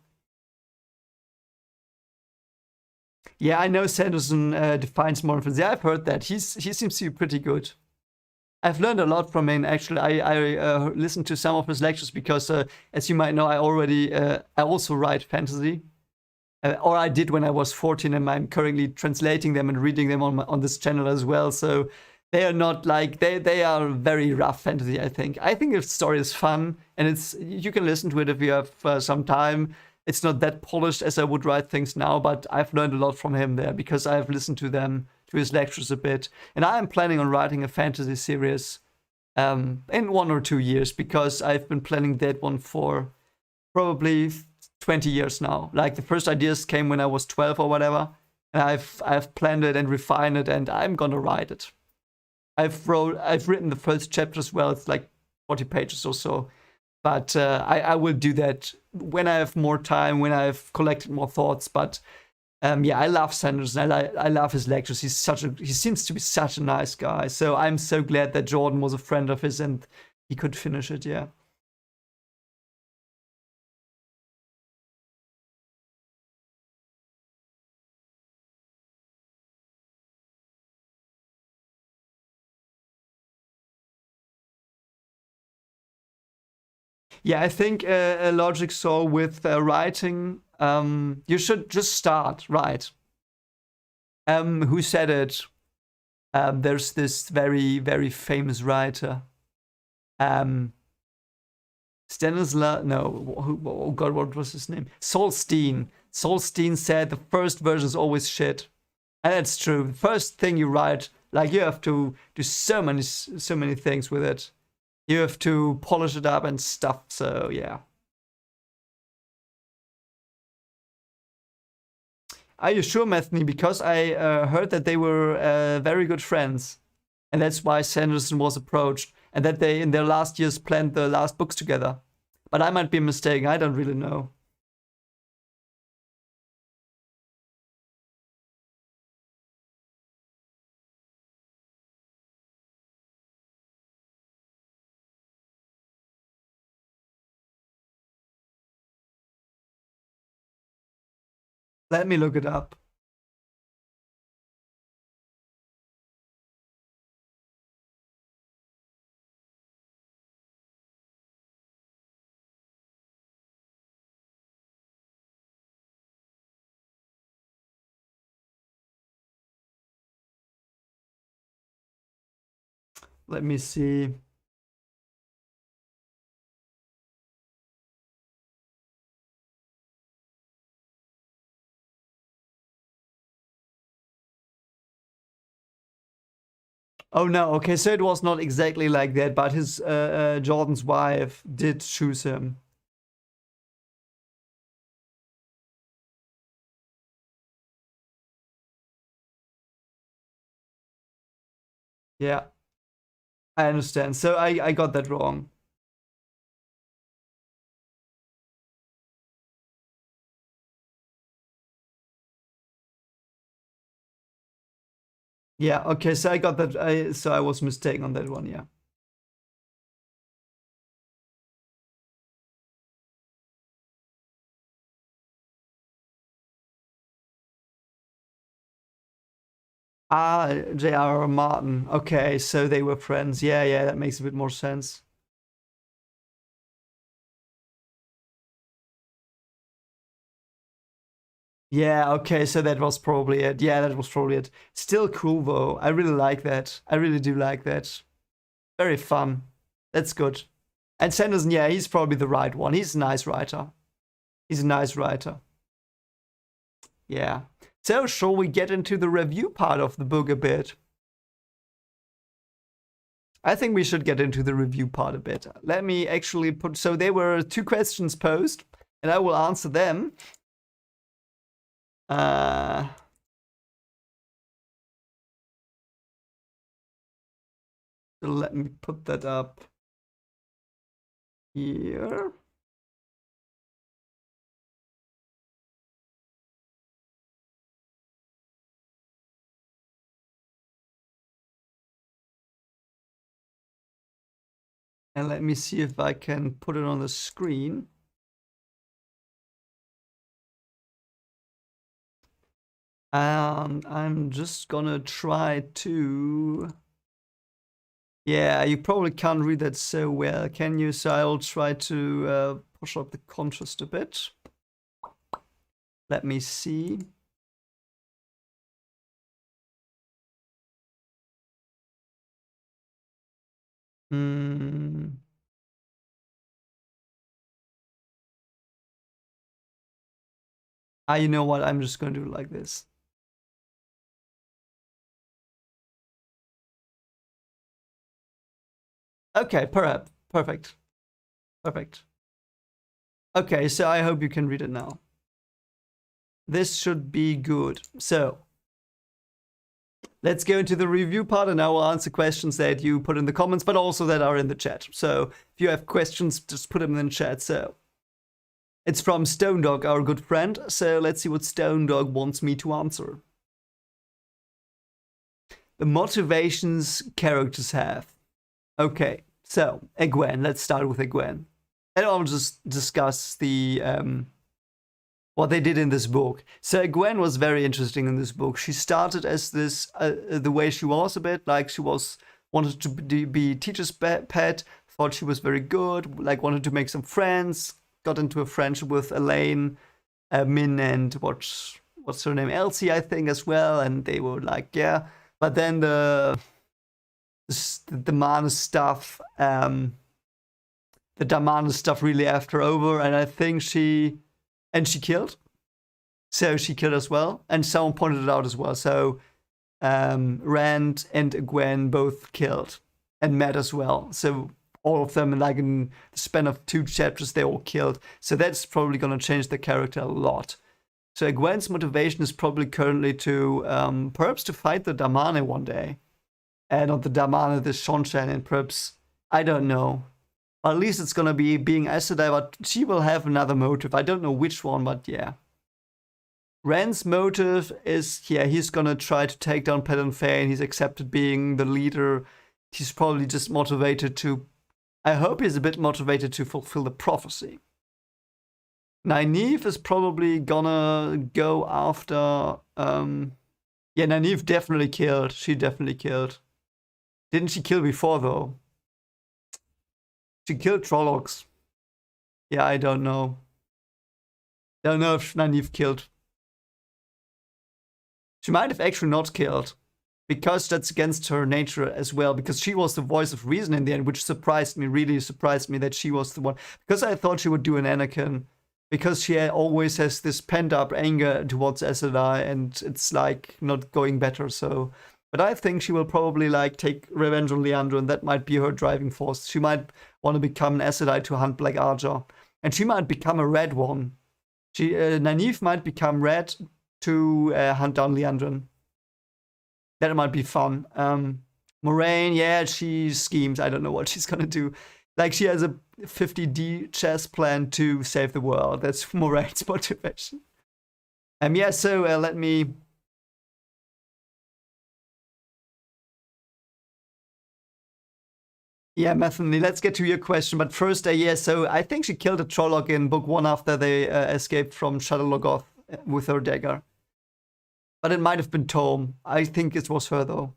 Yeah, I know Sanderson defines modern fantasy. I've heard that he seems to be pretty good. I've learned a lot from him. Actually, I listened to some of his lectures because, as you might know, I also write fantasy, or I did when I was 14, and I'm currently translating them and reading them on this channel as well. So they are not like they are very rough fantasy. I think the story is fun, and it's you can listen to it if you have some time. It's not that polished as I would write things now, but I've learned a lot from him there because I've listened to his lectures a bit, and I am planning on writing a fantasy series in 1 or 2 years because I've been planning that one for probably 20 years now. Like the first ideas came when I was 12 or whatever, and I've planned it and refined it, and I'm gonna write it. I've written the first chapter as well. It's like 40 pages or so, but I will do that when I have more time, when I've collected more thoughts. But yeah, I love Sanderson. I love his lectures. He seems to be such a nice guy. So I'm so glad that Jordan was a friend of his and he could finish it. Yeah. Yeah, I think Logic saw with writing, you should just start, right? Who said it? There's this very, very famous writer. Um, Stanislav, no, oh god, what was his name? Solstein. Solstein said the first version is always shit. And that's true. The first thing you write, like you have to do so many things with it. You have to polish it up and stuff. So yeah. Are you sure, Metheny? Because I heard that they were very good friends, and that's why Sanderson was approached, and that they, in their last years, planned the last books together. But I might be mistaken. I don't really know. Let me look it up. Let me see. Oh no, okay, so it was not exactly like that, but his Jordan's wife did choose him. Yeah, I understand. So I got that wrong. Yeah, okay, so I got that. So I was mistaken on that one, yeah. Ah, J.R.R. Martin. Okay, so they were friends. Yeah, yeah, that makes a bit more sense. Yeah, okay, so that was probably it. Yeah, that was probably it. Still cool though. I really like that. I really do like that. Very fun. That's good. And Sanderson, yeah, he's probably the right one. He's a nice writer. He's a nice writer. Yeah. So, shall we get into the review part of the book a bit? I think we should get into the review part a bit. Let me actually put. So, there were two questions posed, and I will answer them. Uh, so let me put that up here. And let me see if I can put it on the screen. And I'm just gonna try to. Yeah, you probably can't read that so well, can you? So I'll try to push up the contrast a bit. Let me see. Hmm. Ah, you know what? I'm just gonna do it like this. Okay, perhaps. Perfect. Perfect. Okay, so I hope you can read it now. This should be good. So, let's go into the review part and I will answer questions that you put in the comments, but also that are in the chat. So, if you have questions, just put them in the chat. So, it's from Stone Dog, our good friend. So, let's see what Stone Dog wants me to answer. The motivations characters have. Okay, so Egwene. Let's start with Egwene. And I'll just discuss the what they did in this book. So Gwen was very interesting in this book. She started as this the way she was a bit like she was wanted to be teacher's pet, thought she was very good, like wanted to make some friends, got into a friendship with Elaine, Min, and what's her name, Elsie, I think as well, and they were like yeah. But then the mana stuff, the Damana stuff really after over, and I think she killed. So she killed as well, and someone pointed it out as well. So Rand and Gwen both killed, and Matt as well. So all of them, like in the span of 2 chapters, they all killed. So that's probably gonna change the character a lot. So Gwen's motivation is probably currently to perhaps to fight the Damane one day, and not the Damane, the Shonshan, and perhaps I don't know. At least it's gonna be being Aes Sedai, but she will have another motive. I don't know which one, but yeah. Rand's motive is, yeah, he's gonna try to take down Padan Fain. He's accepted being the leader. He's probably just motivated to. I hope he's a bit motivated to fulfill the prophecy. Nynaeve is probably gonna go after. Yeah, Nynaeve definitely killed. She definitely killed. Didn't she kill before though? She killed Trollocs. Yeah, I don't know. Don't know if Nynaeve killed. She might have actually not killed, because that's against her nature as well, because she was the voice of reason in the end, which surprised me, really surprised me that she was the one. Because I thought she would do an Anakin, because she always has this pent-up anger towards Aes Sedai, and it's like not going better, so... But I think she will probably like take revenge on Leandro, and that might be her driving force. She might want to become an Aes Sedai to hunt Black Archer, and she might become a red one. Nynaeve might become red to hunt down Leandrin. That might be fun. Moraine, yeah, she schemes. I don't know what she's gonna do. Like she has a 50D chess plan to save the world. That's Moraine's motivation. Yeah. So let me Yeah, Methany, let's get to your question. But first, yeah, so I think she killed a Trolloc in book 1 after they escaped from Shadowlogoth with her dagger. But it might have been Tome. I think it was her, though.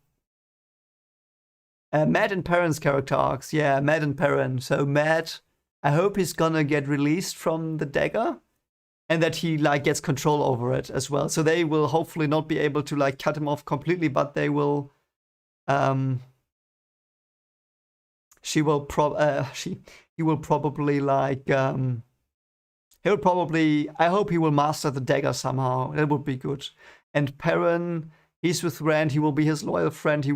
Matt and Perrin's character arcs. Yeah, Matt and Perrin. So Matt, I hope he's gonna get released from the dagger. And that he like gets control over it as well. So they will hopefully not be able to like cut him off completely, but they will he will probably like he'll probably, I hope he will master the dagger somehow. That would be good. And Perrin, he's with Rand, he will be his loyal friend. He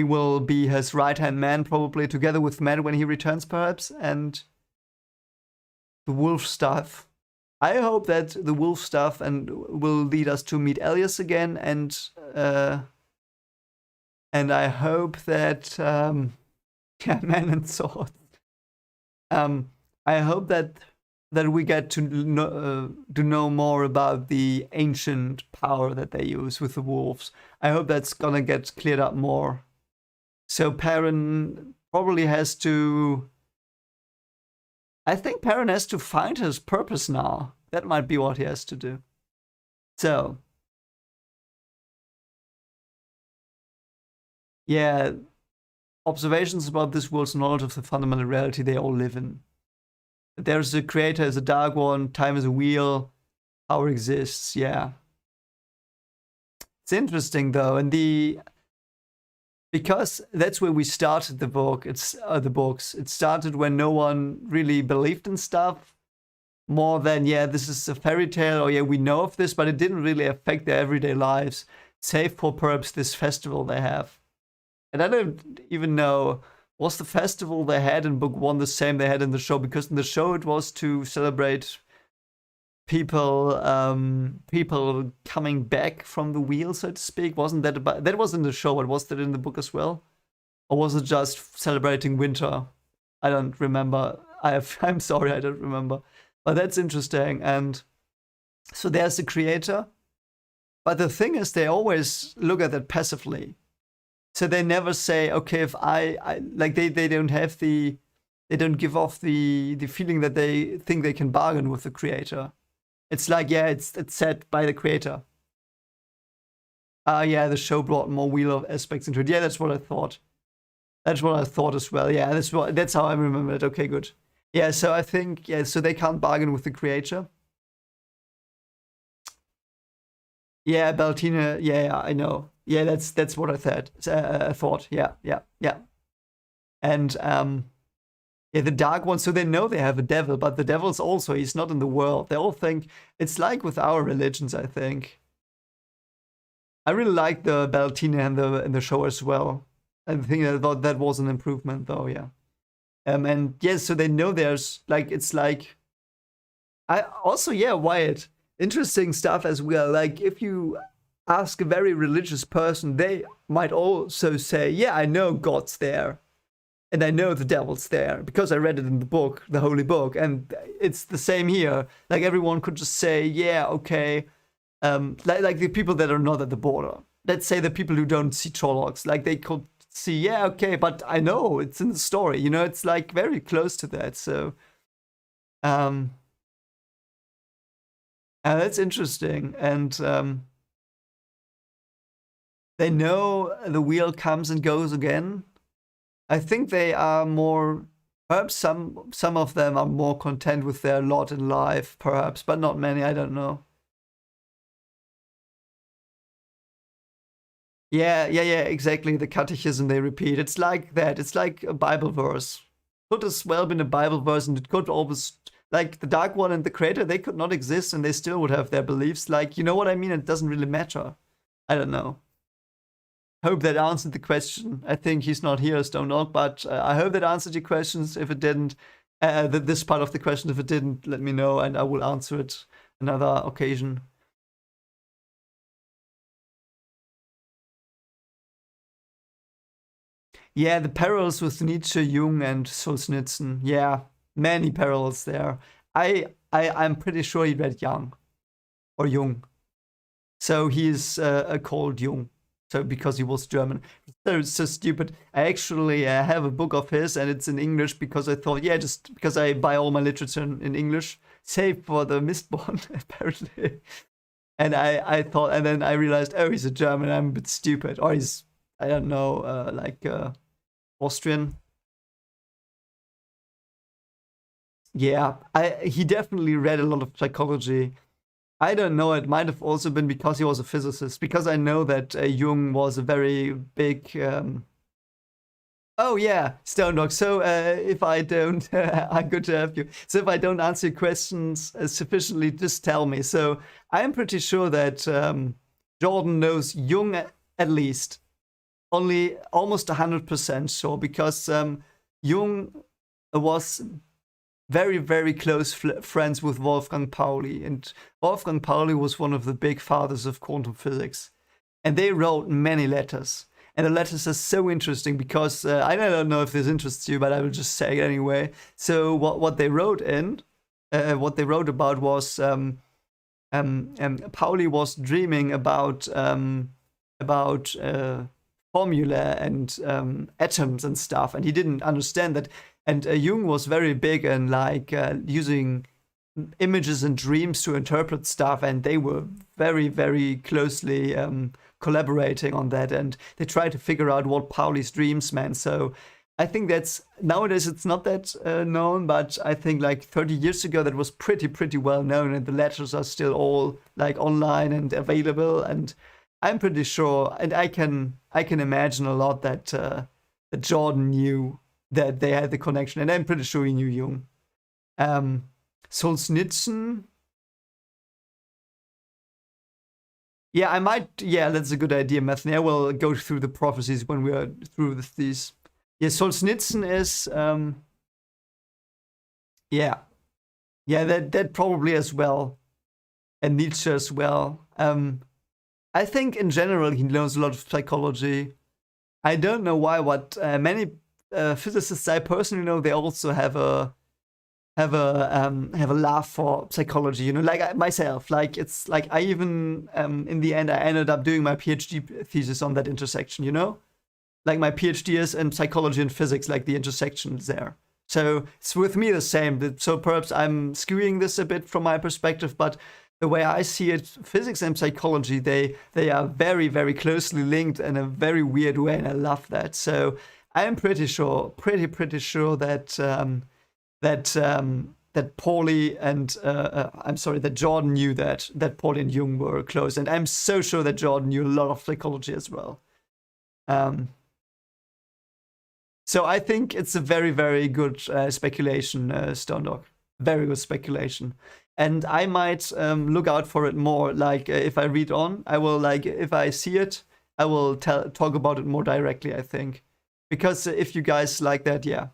will be his right-hand man probably, together with Matt when he returns perhaps. And the wolf stuff, I hope that the wolf stuff and will lead us to meet Elias again, and I hope that yeah, man and sword. I hope that we get to know more about the ancient power that they use with the wolves. I hope that's gonna get cleared up more. So Perrin probably has to. I think Perrin has to find his purpose now. That might be what he has to do. So, yeah, observations about this world's knowledge of the fundamental reality they all live in. There's a creator, is a dark one, time is a wheel, power exists, yeah. It's interesting though, and because that's where we started the book. It's the books. It started when no one really believed in stuff, more than, yeah, this is a fairy tale, or yeah, we know of this, but it didn't really affect their everyday lives, save for perhaps this festival they have. And I don't even know, was the festival they had in book 1 the same they had in the show? Because in the show it was to celebrate people coming back from the wheel, so to speak. Wasn't that about, that was in the show, but was that in the book as well? Or was it just celebrating winter? I don't remember. I'm sorry, I don't remember. But that's interesting. And so there's the creator. But the thing is, they always look at it passively. So they never say, okay, if I like they don't have they don't give off the feeling that they think they can bargain with the creator. It's like, yeah, it's set by the creator. Yeah, the show brought more wheel aspects into it. Yeah, that's what I thought. That's what I thought as well. Yeah, that's how I remember it. Okay, good. Yeah, so I think, yeah, so they can't bargain with the creator. Yeah, Baltina. Yeah, I know. Yeah, that's what I thought. Yeah. And yeah, the dark one. So they know they have a devil, but the devil's also, he's not in the world. They all think it's like with our religions. I think. I really like the Baltina in the show as well. I think that was an improvement, though. Yeah. And yes, so they know there's like, it's like. I also, yeah, Wyatt. Interesting stuff as well. Like, if you ask a very religious person, they might also say, yeah, I know God's there. And I know the devil's there because I read it in the book, the holy book. And it's the same here. Like, everyone could just say, yeah, okay. Like the people that are not at the border. Let's say the people who don't see Trollocs. Like, they could see, yeah, okay, but I know it's in the story. You know, it's like very close to that. So, that's interesting. And they know the wheel comes and goes again. I think they are more, perhaps some of them are more content with their lot in life, perhaps, but not many, I don't know. Yeah, exactly. The catechism they repeat. It's like that. It's like a Bible verse. Could as well been a Bible verse, and it could always, like the Dark One and the Creator, they could not exist and they still would have their beliefs. Like, you know what I mean? It doesn't really matter. I don't know. Hope that answered the question. I think he's not here, Stone Dog, but I hope that answered your questions. If it didn't, this part of the question, if it didn't, let me know and I will answer it another occasion. Yeah, the parallels with Nietzsche, Jung, and Solzhenitsyn. Yeah, many parallels there. I'm pretty sure he read Jung or Jung, so he's called Jung. So because he was German, so stupid. I actually have a book of his, and it's in English because I thought, yeah, just because I buy all my literature in English, save for the Mistborn apparently. And I thought, and then I realized, oh, he's a German. I'm a bit stupid, or he's, I don't know, Austrian. Yeah, he definitely read a lot of psychology. I don't know. It might have also been because he was a physicist. Because I know that Jung was a very big. Oh yeah, Stone Dog. So if I don't, I'm good to have you. So if I don't answer your questions sufficiently, just tell me. So I'm pretty sure that Jordan knows Jung at least, only almost 100% sure, because Jung was very, very close friends with Wolfgang Pauli. And Wolfgang Pauli was one of the big fathers of quantum physics. And they wrote many letters. And the letters are so interesting because I don't know if this interests you, but I will just say it anyway. So what they wrote what they wrote about was Pauli was dreaming about formula and atoms and stuff, and he didn't understand that. And Jung was very big in like using images and dreams to interpret stuff, and they were very, very closely collaborating on that, and they tried to figure out what Pauli's dreams meant. So I think that's nowadays it's not that known, but I think like 30 years ago that was pretty well known, and the letters are still all like online and available. And I'm pretty sure, and I can imagine a lot that Jordan knew that they had the connection, and I'm pretty sure he knew Jung. Solzhenitsyn. Yeah, I might. Yeah, that's a good idea, Methany. I will go through the prophecies when we are through these. Yeah, Solzhenitsyn is. Yeah, that probably as well, and Nietzsche as well. I think in general he knows a lot of psychology. I don't know why. What many physicists I personally know, they also have a love for psychology. You know, like myself. Like it's like I even in the end I ended up doing my PhD thesis on that intersection. You know, like my PhD is in psychology and physics, like the intersection is there. So it's with me the same. So perhaps I'm skewing this a bit from my perspective, but the way I see it, physics and psychology, they are very, very closely linked in a very weird way, and I love that. So I'm pretty sure that that Pauli and I'm sorry, that Jordan knew that Pauli and Jung were close, and I'm so sure that Jordan knew a lot of psychology as well. So I think it's a very, very good speculation, Stone Dog. Very good speculation. And I might look out for it more. Like if I read on, I will if I see it, I will talk about it more directly. I think, because if you guys like that, yeah.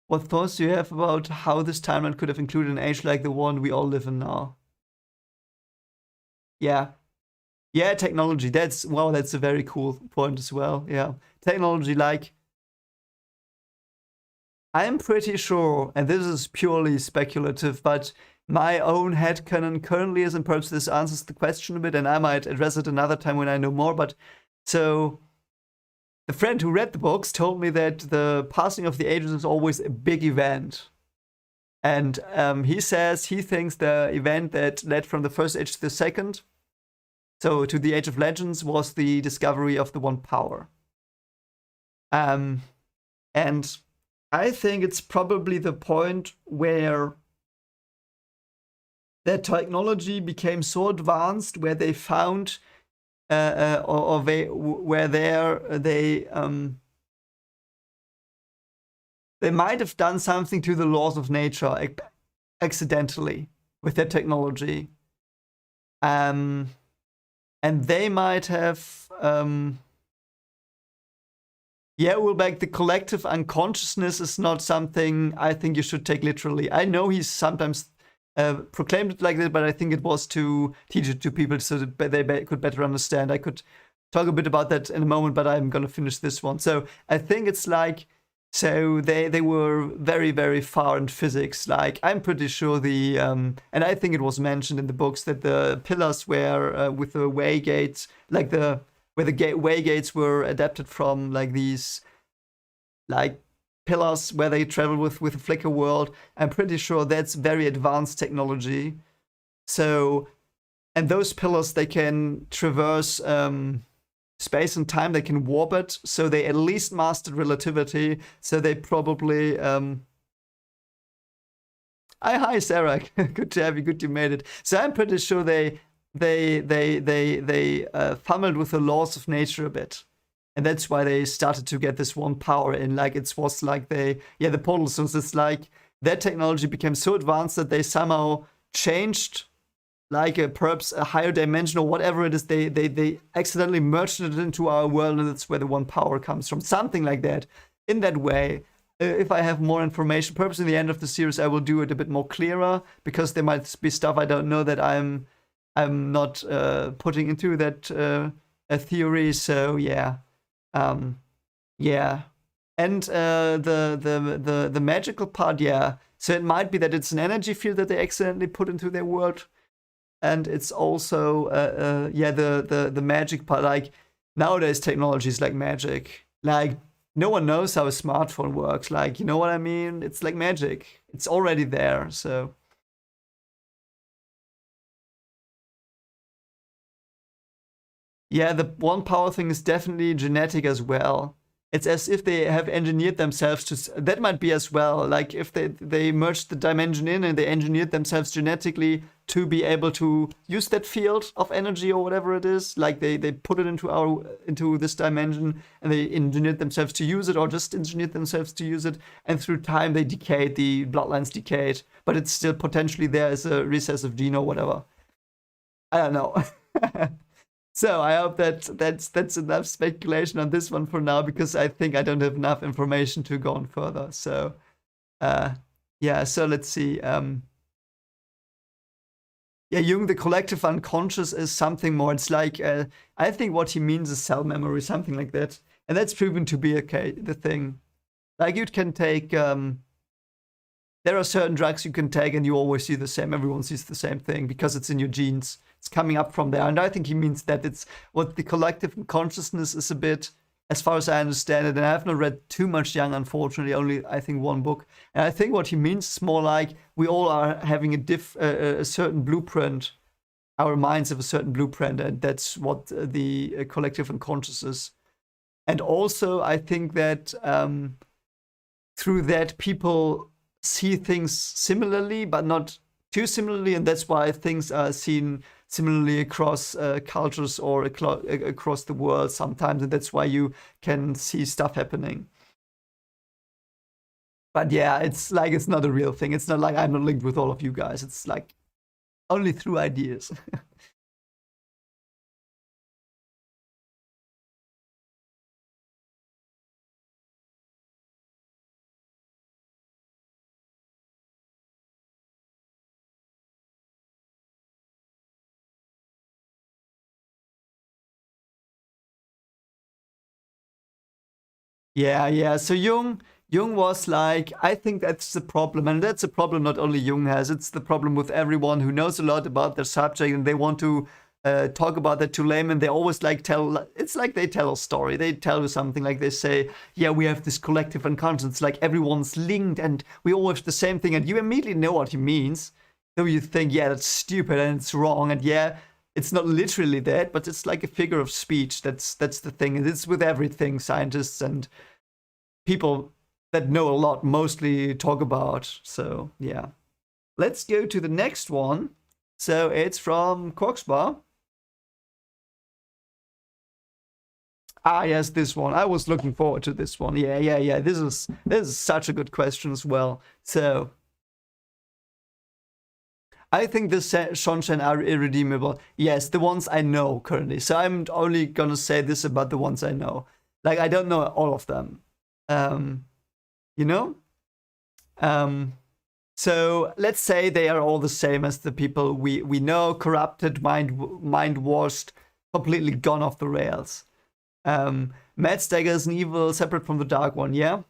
What thoughts do you have about how this timeline could have included an age like the one we all live in now? Yeah. Yeah, technology. That's a very cool point as well. Yeah. Technology, like I'm pretty sure, and this is purely speculative, but my own headcanon currently is, and perhaps this answers the question a bit, and I might address it another time when I know more. But so the friend who read the books told me that the passing of the ages is always a big event. And he says he thinks the event that led from the first age to the second, so to the Age of Legends, was the discovery of the One Power. And I think it's probably the point where their technology became so advanced, where they found, where they might have done something to the laws of nature accidentally with their technology, and they might have. Yeah, well, like the collective unconsciousness is not something I think you should take literally. I know he's sometimes proclaimed it like that, but I think it was to teach it to people so that they could better understand. I could talk a bit about that in a moment, but I'm gonna finish this one. So I think it's like So they were very, very far in physics. Like, I'm pretty sure and I think it was mentioned in the books that the pillars were with the way gates, like the where the way gates were adapted from, like these like pillars where they travel with a flicker world. I'm pretty sure that's very advanced technology. So, and those pillars, they can traverse space and time. They can warp it, so they at least mastered relativity. So they probably hi Sarah, good to have you. Good you made it. So I'm pretty sure they fumbled with the laws of nature a bit, and that's why they started to get this one power in. Like, it was like the portal. So it's like their technology became so advanced that they somehow changed, like perhaps a higher dimension or whatever it is. They accidentally merged it into our world, and that's where the one power comes from. Something like that. In that way, if I have more information, perhaps in the end of the series, I will do it a bit more clearer, because there might be stuff I don't know that I'm not putting into that a theory. So yeah, yeah, and the magical part, yeah. So it might be that it's an energy field that they accidentally put into their world, and it's also the magic part. Like, nowadays technology is like magic. Like, no one knows how a smartphone works. Like, you know what I mean? It's like magic. It's already there. So yeah, the one power thing is definitely genetic as well. It's as if they have engineered themselves to. That might be as well. Like, if they merged the dimension in and they engineered themselves genetically to be able to use that field of energy or whatever it is. Like, they put it into this dimension, and they engineered themselves to use it, or just engineered themselves to use it. And through time they decayed. The bloodlines decayed, but it's still potentially there as a recessive gene or whatever. I don't know. So I hope that's enough speculation on this one for now, because I think I don't have enough information to go on further. So uh, yeah, so let's see. Yeah, Jung, the collective unconscious is something more. It's like I think what he means is cell memory, something like that, and that's proven to be okay. The thing, like, you can take. There are certain drugs you can take, and you always see the same. Everyone sees the same thing because it's in your genes. It's coming up from there, and I think he means that it's what the collective consciousness is a bit, as far as I understand it. And I have not read too much Young, unfortunately. Only, I think, one book. And I think what he means is more like we all are having a certain blueprint. Our minds have a certain blueprint, and that's what the collective unconscious is. And also, I think that through that, people see things similarly, but not too similarly, and that's why things are seen similarly across cultures or across the world sometimes, and that's why you can see stuff happening. But yeah, it's like it's not a real thing. It's not like I'm not linked with all of you guys. It's like only through ideas. Yeah, yeah. So Jung was like, I think that's the problem, and that's a problem not only Jung has. It's the problem with everyone who knows a lot about their subject, and they want to talk about that to laymen. They always like tell. It's like they tell a story. They tell you something, like they say, "Yeah, we have this collective unconscious. Like, everyone's linked, and we all have the same thing." And you immediately know what he means. Though you think, "Yeah, that's stupid and it's wrong," and yeah, it's not literally that, but it's like a figure of speech. That's the thing. And it's with everything scientists and people that know a lot mostly talk about. So yeah, let's go to the next one. So it's from Corksbar. Ah, yes, this one. I was looking forward to this one. Yeah, yeah, yeah. This is such a good question as well. So I think the Shonshan are irredeemable. Yes, the ones I know currently. So I'm only gonna say this about the ones I know. Like, I don't know all of them. Um, you know? Um, so let's say they are all the same as the people we know, corrupted, mind washed, completely gone off the rails. Mad Stagger is an evil separate from the Dark One, yeah?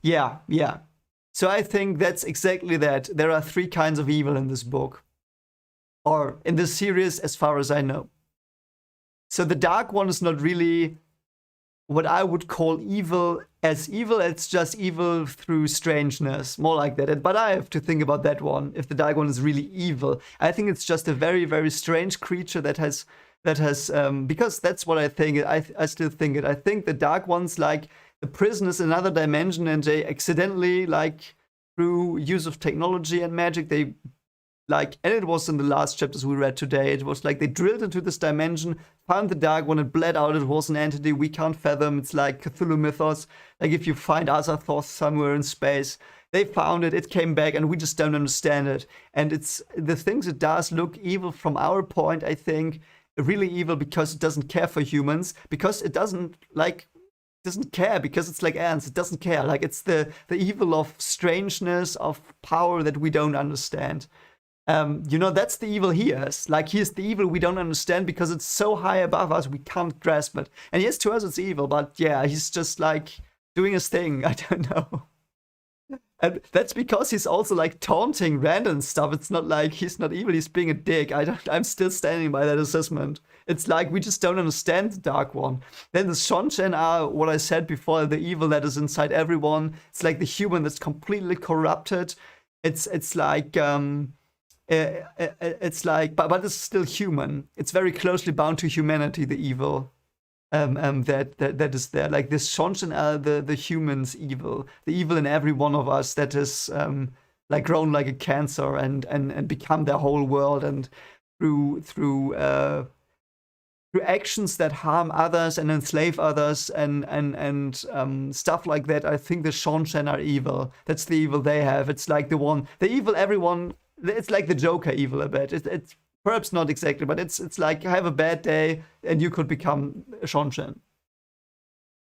Yeah, yeah. So I think that's exactly that. There are three kinds of evil in this book, or in this series, as far as I know. So the Dark One is not really what I would call evil as evil. It's just evil through strangeness, more like that. But I have to think about that one. If the Dark One is really evil, I think it's just a very, very strange creature that has because that's what I think. I still think it. I think the Dark One's like the prison is another dimension, and they accidentally, like through use of technology and magic, they like, and it was in the last chapters we read today, it was like they drilled into this dimension, found the Dark One, it bled out, it was an entity we can't fathom. It's like Cthulhu mythos, like if you find Azathoth somewhere in space, they found it, it came back, and we just don't understand it. And it's the things it does look evil from our point, I think, really evil because it doesn't care for humans, because it doesn't care, because it's like ants, it doesn't care. Like, it's the evil of strangeness, of power that we don't understand. That's the evil he is. Like, he is the evil we don't understand because it's so high above us, we can't grasp it. And yes, to us it's evil, but yeah, he's just like doing his thing. I don't know. And that's because he's also like taunting random stuff. It's not like he's not evil, he's being a dick. I'm still standing by that assessment. It's like we just don't understand the Dark One. Then the Shonshen are what I said before, the evil that is inside everyone. It's like the human that's completely corrupted. It's like it's like, but it's still human. It's very closely bound to humanity, the evil that is there. Like, this Shonshin are the humans' evil, the evil in every one of us that is like grown like a cancer and become their whole world, and through actions that harm others and enslave others and stuff like that. I think the Shonshen are evil. That's the evil they have. It's like the evil everyone. It's like the Joker evil a bit. It's perhaps not exactly, but it's like, have a bad day and you could become Shonshin.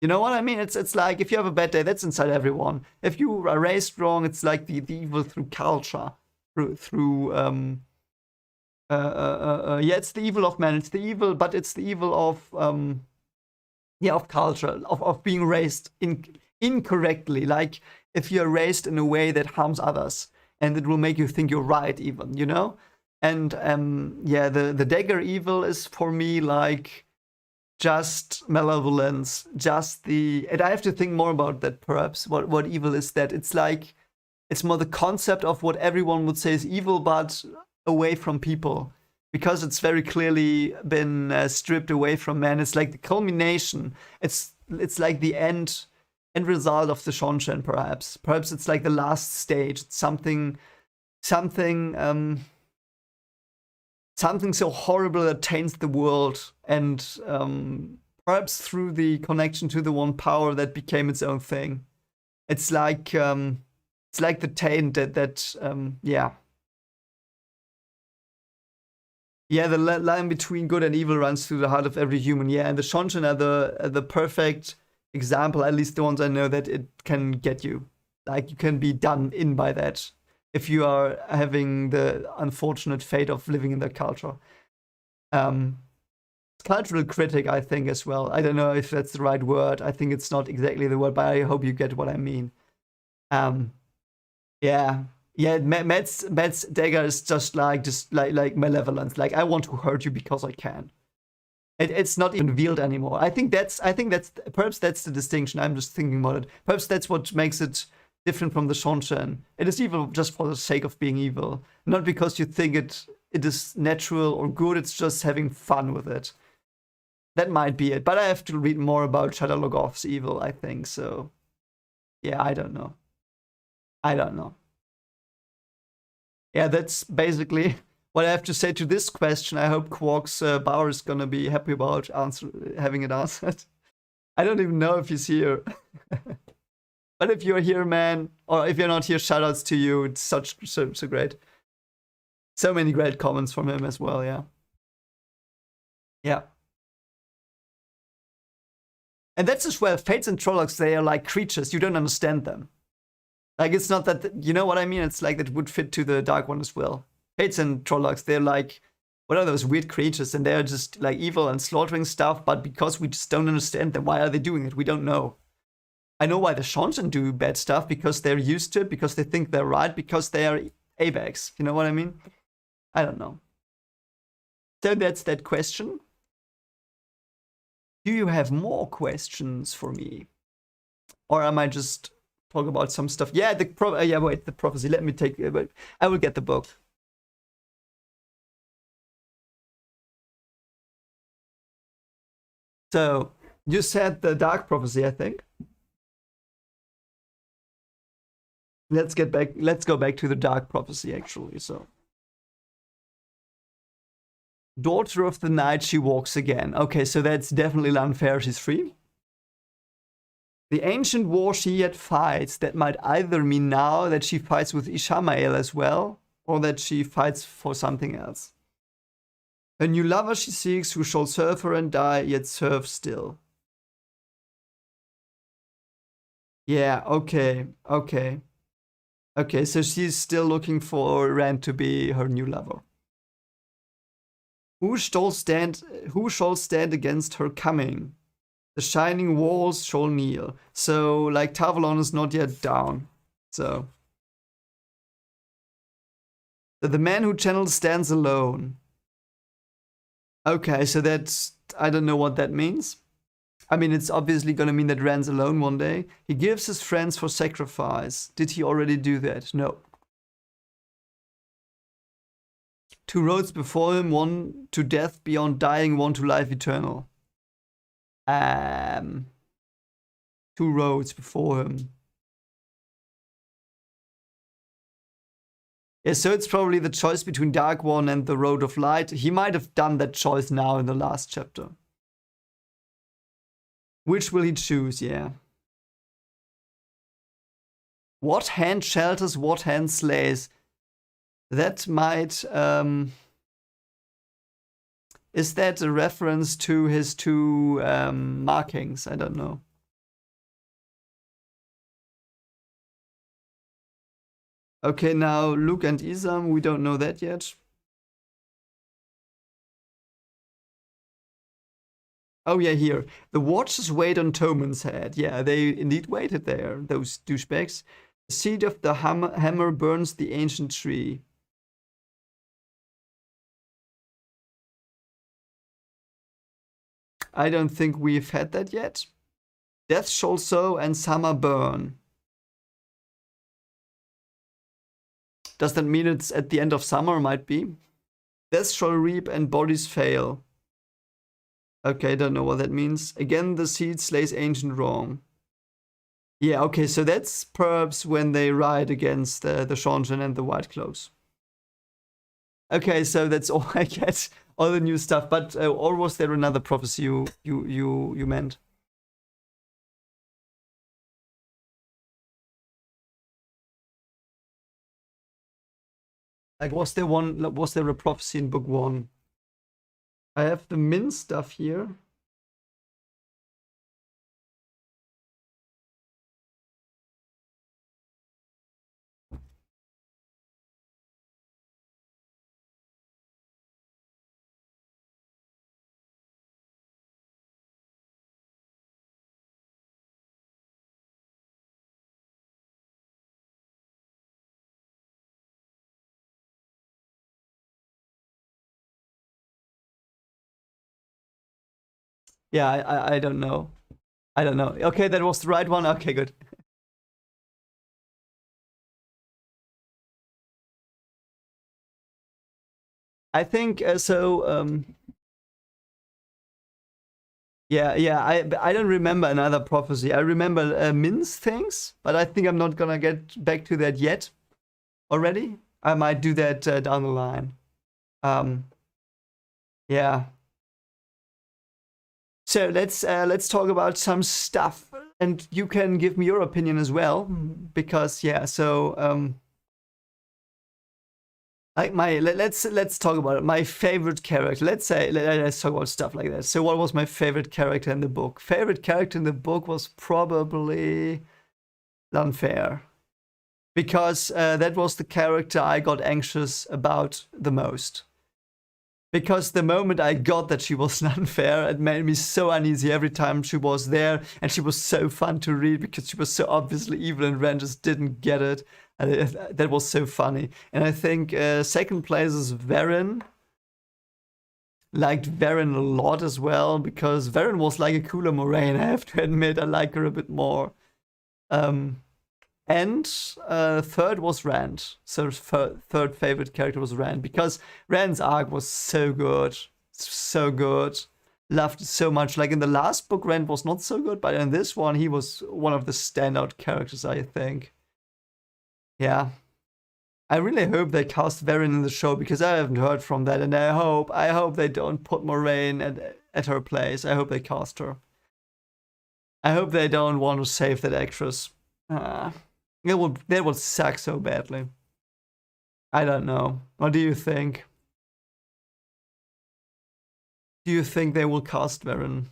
You know what I mean? It's like, if you have a bad day, that's inside everyone. If you are raised wrong, it's like the evil through culture, through yeah, it's the evil of man. It's the evil, but it's the evil of culture, of being raised incorrectly. Like, if you're raised in a way that harms others, and it will make you think you're right, even, you know? And yeah, the dagger evil is for me like just malevolence, and I have to think more about that, perhaps. What evil is that? It's like, it's more the concept of what everyone would say is evil, but away from people, because it's very clearly been stripped away from man. It's like the culmination. It's like the end result of the Shonshen, perhaps. Perhaps it's like the last stage. It's something so horrible that taints the world, and perhaps through the connection to the one power that became its own thing. It's like the taint that yeah. Yeah, the line between good and evil runs through the heart of every human. Yeah, and the Shonshin are the perfect example, at least the ones I know, that it can get you. Like, you can be done in by that if you are having the unfortunate fate of living in that culture. Cultural critic, I think, as well. I don't know if that's the right word. I think it's not exactly the word, but I hope you get what I mean. Yeah. Yeah, Matt's dagger is just like malevolence. Like, I want to hurt you because I can. It's not even veiled anymore. I think that's perhaps that's the distinction. I'm just thinking about it. Perhaps that's what makes it different from the Shonshen. It is evil just for the sake of being evil, not because you think it is natural or good. It's just having fun with it. That might be it. But I have to read more about Shadowlogoth's evil, I think. So yeah, I don't know. Yeah, that's basically what I have to say to this question. I hope Quark's Bauer is gonna be happy about having it answered. I don't even know if he's here. But if you're here, man, or if you're not here, shoutouts to you. It's so great. So many great comments from him as well, yeah. Yeah. And that's as well, Fates and Trollocs, they are like creatures, you don't understand them. Like, it's not that, you know what I mean? It's like that would fit to the Dark One as well. Fates and Trollocs, they're like, what are those weird creatures? And they're just like evil and slaughtering stuff, but because we just don't understand them, why are they doing it? We don't know. I know why the Shonshin do bad stuff, because they're used to it, because they think they're right, because they are ABACs. You know what I mean? I don't know. So that's that question. Do you have more questions for me? Or am I just talk about some stuff? Yeah, the prophecy. Let me take. I will get the book. So you said the dark prophecy, I think. Let's go back to the dark prophecy, actually. So, daughter of the night, she walks again. Okay, so that's definitely Lanfair. She's free. The ancient war she yet fights, that might either mean now that she fights with Ishamael as well, or that she fights for something else. A new lover she seeks, who shall serve her and die, yet serve still. Yeah, okay. Okay, so she's still looking for Rand to be her new lover. Who shall stand against her coming? The shining walls shall kneel. So, like, Tavalon is not yet down. So the man who channels stands alone. Okay, so that's, I don't know what that means. I mean, it's obviously gonna mean that Rand's alone one day. He gives his friends for sacrifice. Did he already do that? No. Two roads before him, one to death beyond dying, one to life eternal. Two roads before him. Yeah, so it's probably the choice between Dark One and the Road of Light. He might have done that choice now in the last chapter. Which will he choose? Yeah. What hand shelters, what hand slays? That might... is that a reference to his two markings? I don't know. Okay, now Luke and Isam, we don't know that yet. Oh yeah, here. The watchers wait on Toman's head. Yeah, they indeed waited there, those douchebags. The seed of the hammer burns the ancient tree. I don't think we've had that yet. Death shall sow and summer burn. Does that mean it's at the end of summer? Might be. Death shall reap and bodies fail. Okay, don't know what that means. Again, the seed slays ancient wrong. Yeah, okay, so that's perhaps when they ride against the Shonshin and the White Cloaks. Okay, so that's all I get, all the new stuff. But or was there another prophecy you meant? Like, was there a prophecy in book 1? I have the Min stuff here. Yeah, I don't know. I don't know. Okay, that was the right one. Okay, good. I think so. Yeah. I don't remember another prophecy. I remember Min's things, but I think I'm not gonna get back to that yet. Already, I might do that down the line. Yeah. So let's talk about some stuff, and you can give me your opinion as well, because yeah. So like let's talk about it. My favorite character. Let's talk about stuff like that. So what was my favorite character in the book? Favorite character in the book was probably Lanfair, because that was the character I got anxious about the most. because the moment I got that she was unfair, it made me so uneasy every time she was there, and she was so fun to read because she was so obviously evil, and Ren just didn't get it. And that was so funny. And I think second place is Varen. Liked Varen a lot as well, because Varen was like a cooler Moraine. I have to admit, I like her a bit more. And third was Rand. So third favorite character was Rand, because Rand's arc was so good. So good. Loved it so much. Like in the last book, Rand was not so good, but in this one, he was one of the standout characters, I think. Yeah. I really hope they cast Varen in the show, because I haven't heard from that, and I hope they don't put Moraine at her place. I hope they cast her. I hope they don't want to save that actress. That would suck so badly. I don't know. What do you think? Do you think they will cast Varen?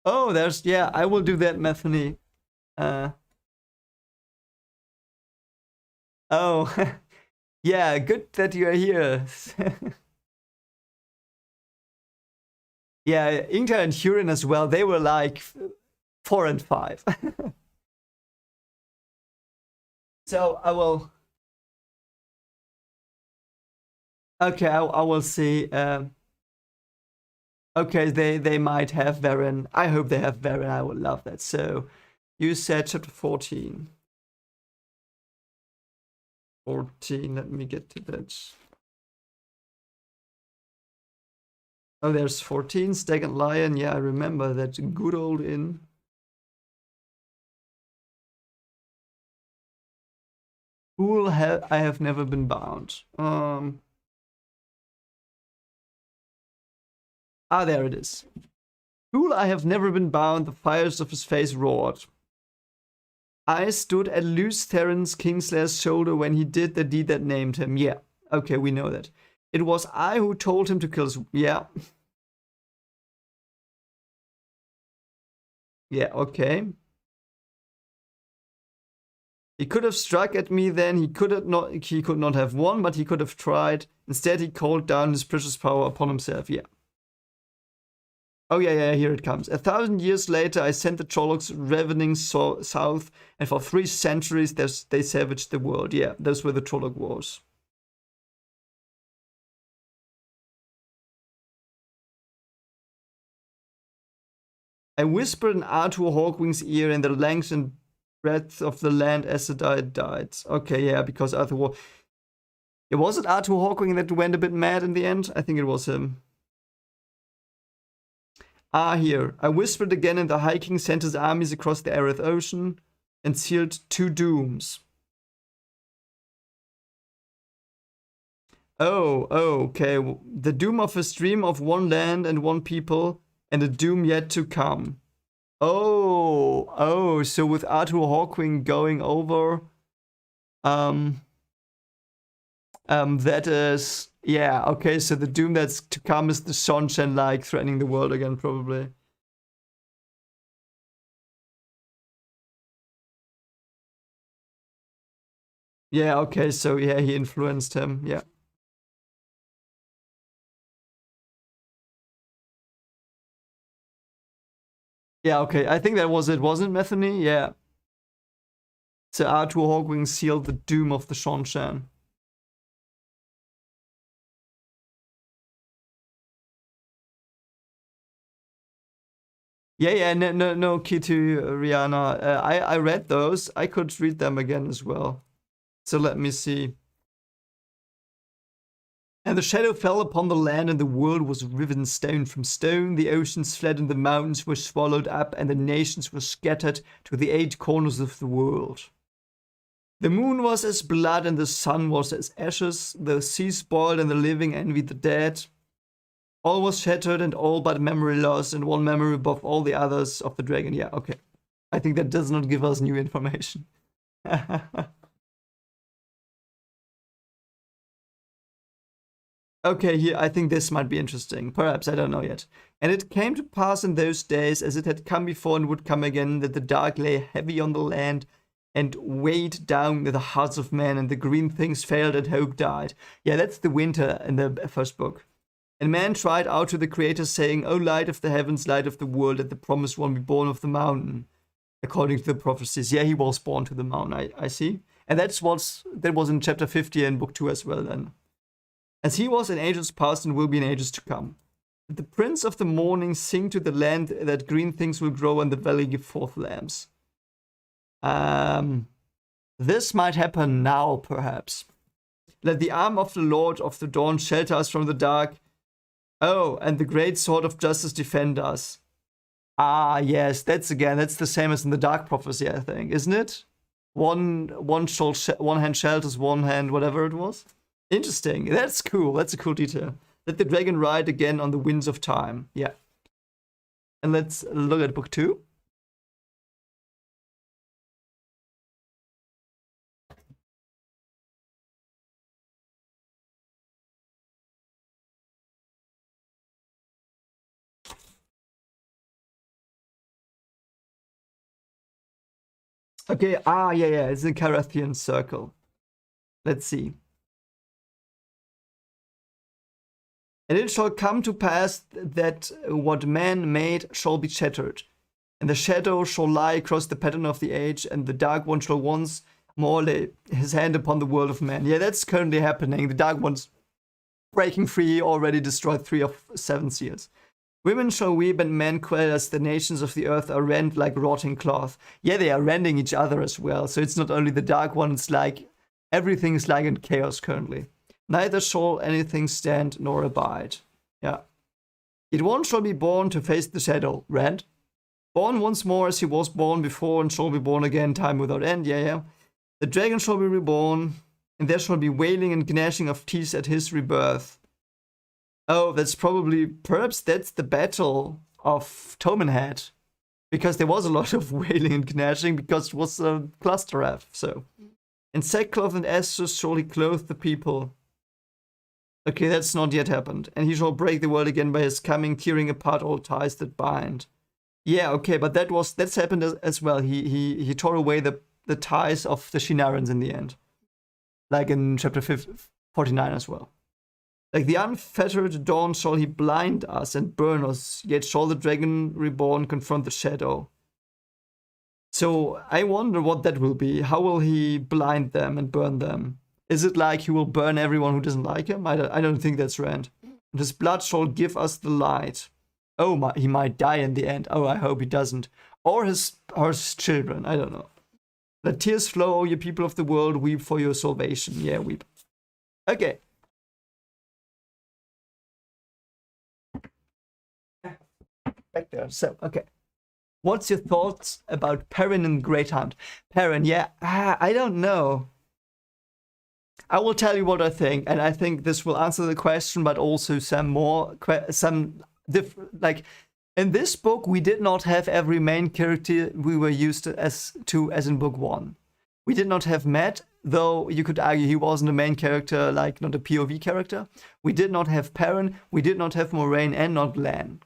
Oh, yeah, I will do that, Methany. Oh, yeah, good that you're here. Yeah, Ingta and Hurin as well, they were like 4 and 5. So I will. Okay, I will see. Okay, they might have Varen. I hope they have Varen. I would love that. So you said chapter 14. 14, let me get to that. Oh, there's 14, Stag and Lion. Yeah, I remember that good old inn. Fool, I have never been bound. There it is. Fool, I have never been bound. The fires of his face roared. I stood at Luce Theron's Kingslayer's shoulder when he did the deed that named him. Yeah, okay, we know that. It was I who told him to kill. Yeah. Yeah, okay. He could have struck at me then. He could not have won, but he could have tried. Instead, he called down his precious power upon himself. Yeah. Oh, yeah, here it comes. 1,000 years later, I sent the Trollocs ravening south, and for 3 centuries, they savaged the world. Yeah, those were the Trolloc Wars. I whispered in Arthur Hawkwing's ear in the length and breadth of the land as the died. Okay, yeah, because Arthur was it Arthur Hawkwing that went a bit mad in the end? I think it was him. Here. I whispered again, and the High King sent his armies across the Arid Ocean and sealed 2 dooms. Oh, okay. The doom of a stream of 1 land and 1 people, and a doom yet to come. Oh, so with Arthur Hawkwing going over, that is, yeah, okay, so the doom that's to come is the Seanchan, like, threatening the world again, probably. Yeah, okay, so yeah, he influenced him, yeah. Yeah, okay, I think that was it, wasn't it, Methany? Yeah. So Arthur Hawkwing sealed the doom of the Seanchan. Yeah, no, Kitty, Rihanna. I read those. I could read them again as well. So let me see. And the shadow fell upon the land, and the world was riven stone from stone. The oceans fled, and the mountains were swallowed up, and the nations were scattered to the 8 corners of the world. The moon was as blood, and the sun was as ashes. The sea spoiled, and the living envied the dead. All was shattered, and all but memory lost, and 1 memory above all the others of the dragon. Yeah, okay. I think that does not give us new information. Okay, here, I think this might be interesting. Perhaps, I don't know yet. And it came to pass in those days, as it had come before and would come again, that the dark lay heavy on the land, and weighed down the hearts of men, and the green things failed and hope died. Yeah, that's the winter in the first book. And man cried out to the Creator, saying, O light of the heavens, light of the world, let the promised one be born of the mountain. According to the prophecies. Yeah, he was born to the mountain, I see. And that was in chapter 50 in book 2 as well then. As he was in ages past and will be in ages to come. The prince of the morning sing to the land that green things will grow and the valley give forth lambs. This might happen now, perhaps. Let the arm of the Lord of the dawn shelter us from the dark. Oh, and the great sword of justice defend us. Ah, yes, that's the same as in the Dark Prophecy, I think, isn't it? One hand shelters, one hand whatever it was. Interesting. That's cool. That's a cool detail. Let the dragon ride again on the winds of time. Yeah. And let's look at book 2. Okay, yeah, it's a Carathian circle. Let's see. And it shall come to pass that what man made shall be shattered, and the shadow shall lie across the pattern of the age, and the Dark One shall once more lay his hand upon the world of men. Yeah, that's currently happening. The Dark One's breaking free, already destroyed 3 of 7 seals. Women shall weep and men quail as the nations of the earth are rent like rotting cloth. Yeah, they are rending each other as well. So it's not only the Dark One, it's like everything is like in chaos currently. Neither shall anything stand nor abide. Yeah. Yet one shall be born to face the shadow. Rent. Born once more as he was born before and shall be born again, time without end. Yeah. The dragon shall be reborn, and there shall be wailing and gnashing of teeth at his rebirth. Oh, perhaps that's the battle of Tomenhead. Because there was a lot of wailing and gnashing because it was a cluster F, so. In sackcloth and ashes shall he clothe the people. Okay, that's not yet happened. And he shall break the world again by his coming, tearing apart all ties that bind. Yeah, okay, but that's happened as well. He tore away the ties of the Shinarans in the end. Like in chapter 49 as well. Like the unfettered dawn shall he blind us and burn us, yet shall the dragon reborn confront the shadow. So I wonder what that will be. How will he blind them and burn them? Is it like he will burn everyone who doesn't like him? I don't think that's Rand. And his blood shall give us the light. Oh, he might die in the end. Oh, I hope he doesn't. Or his children. I don't know. Let tears flow, you people of the world. Weep for your salvation. Yeah, weep. Okay. Back there. So, okay. What's your thoughts about Perrin and Great Hunt? Perrin, yeah, I don't know. I will tell you what I think, and I think this will answer the question, but also like in this book we did not have every main character we were used to as in book 1. We did not have Matt, though you could argue he wasn't a main character, like not a POV character. We did not have Perrin, we did not have Moraine, and not Lan.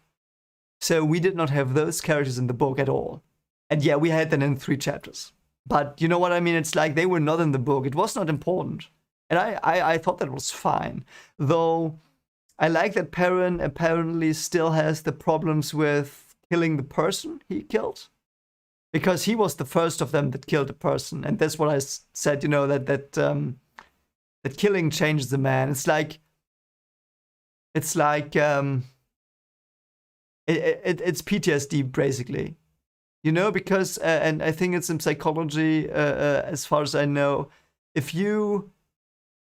So we did not have those characters in the book at all. And yeah, we had them in 3 chapters. But you know what I mean? It's like they were not in the book. It was not important. And I thought that was fine. Though I like that Perrin apparently still has the problems with killing the person he killed. Because he was the first of them that killed a person. And that's what I said, that killing changes the man. It's like it's PTSD basically, because and I think it's in psychology, as far as I know, if you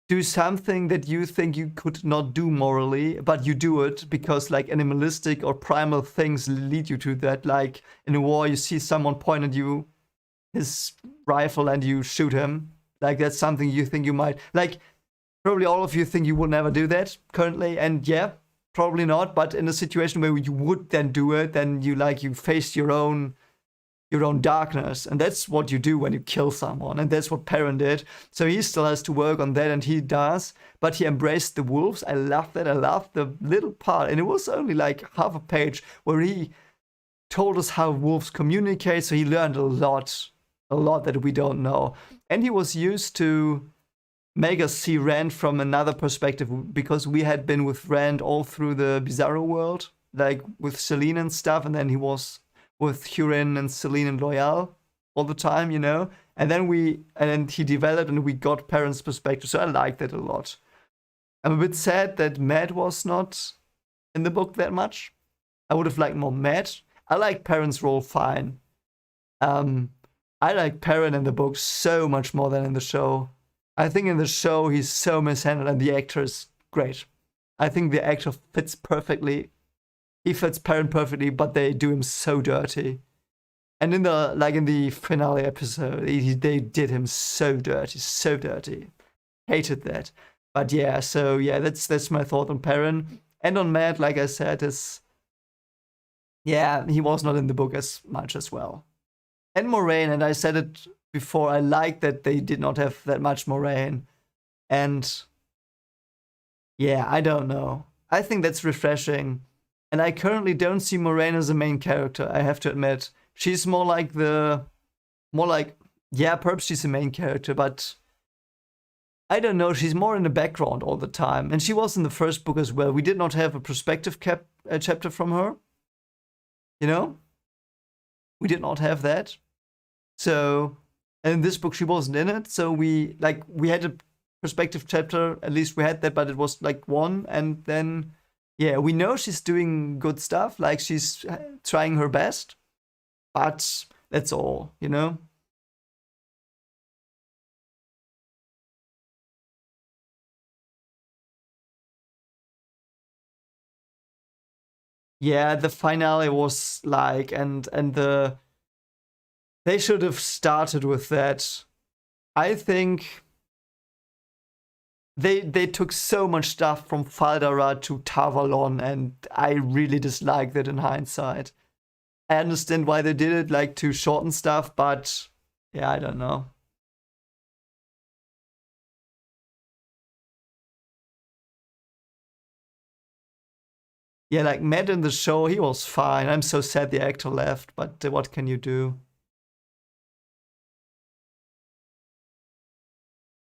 do something that you think you could not do morally, but you do it because like animalistic or primal things lead you to that, like in a war you see someone point at you his rifle and you shoot him, like that's something you think you might, like probably all of you think you will never do that currently, and yeah, probably not, but in a situation where you would then do it, then you face your own darkness, and that's what you do when you kill someone, and that's what Perrin did. So he still has to work on that, and he does, but he embraced the wolves. I love that. I love the little part, and it was only like half a page where he told us how wolves communicate, so he learned a lot a lot that we don't know. And he was used to make us see Rand from another perspective because we had been with Rand all through the Bizarro world, like with Celine and stuff, and then he was with Hurin and Celine and Loyal all the time, you know. And then he developed, and we got Perrin's perspective. So I liked that a lot. I'm a bit sad that Matt was not in the book that much. I would have liked more Matt. I like Perrin's role fine. I like Perrin in the book so much more than in the show. I think in the show he's so mishandled, and the actor is great. I think the actor fits perfectly. He fits Perrin perfectly, but they do him so dirty. And in the finale episode, they did him so dirty, so dirty. Hated that. But yeah, so yeah, that's my thought on Perrin. And on Matt, like I said, he was not in the book as much as well. And Moraine, and I said it before, I like that they did not have that much Moraine. And yeah, I don't know. I think that's refreshing. And I currently don't see Moraine as a main character, I have to admit. She's more like, yeah, perhaps she's a main character, but I don't know, she's more in the background all the time. And she was in the first book as well. We did not have a perspective chapter from her. You know? We did not have that. So, and in this book she wasn't in it. So we had a perspective chapter, at least we had that, but it was like one. And then, yeah, we know she's doing good stuff. Like she's trying her best. But that's all, you know? Yeah, the finale was like, and they should have started with that. I think they took so much stuff from Faldara to Tavalon, and I really dislike that in hindsight. I understand why they did it, like to shorten stuff, but yeah, I don't know. Yeah, like Matt in the show, he was fine. I'm so sad the actor left, but what can you do?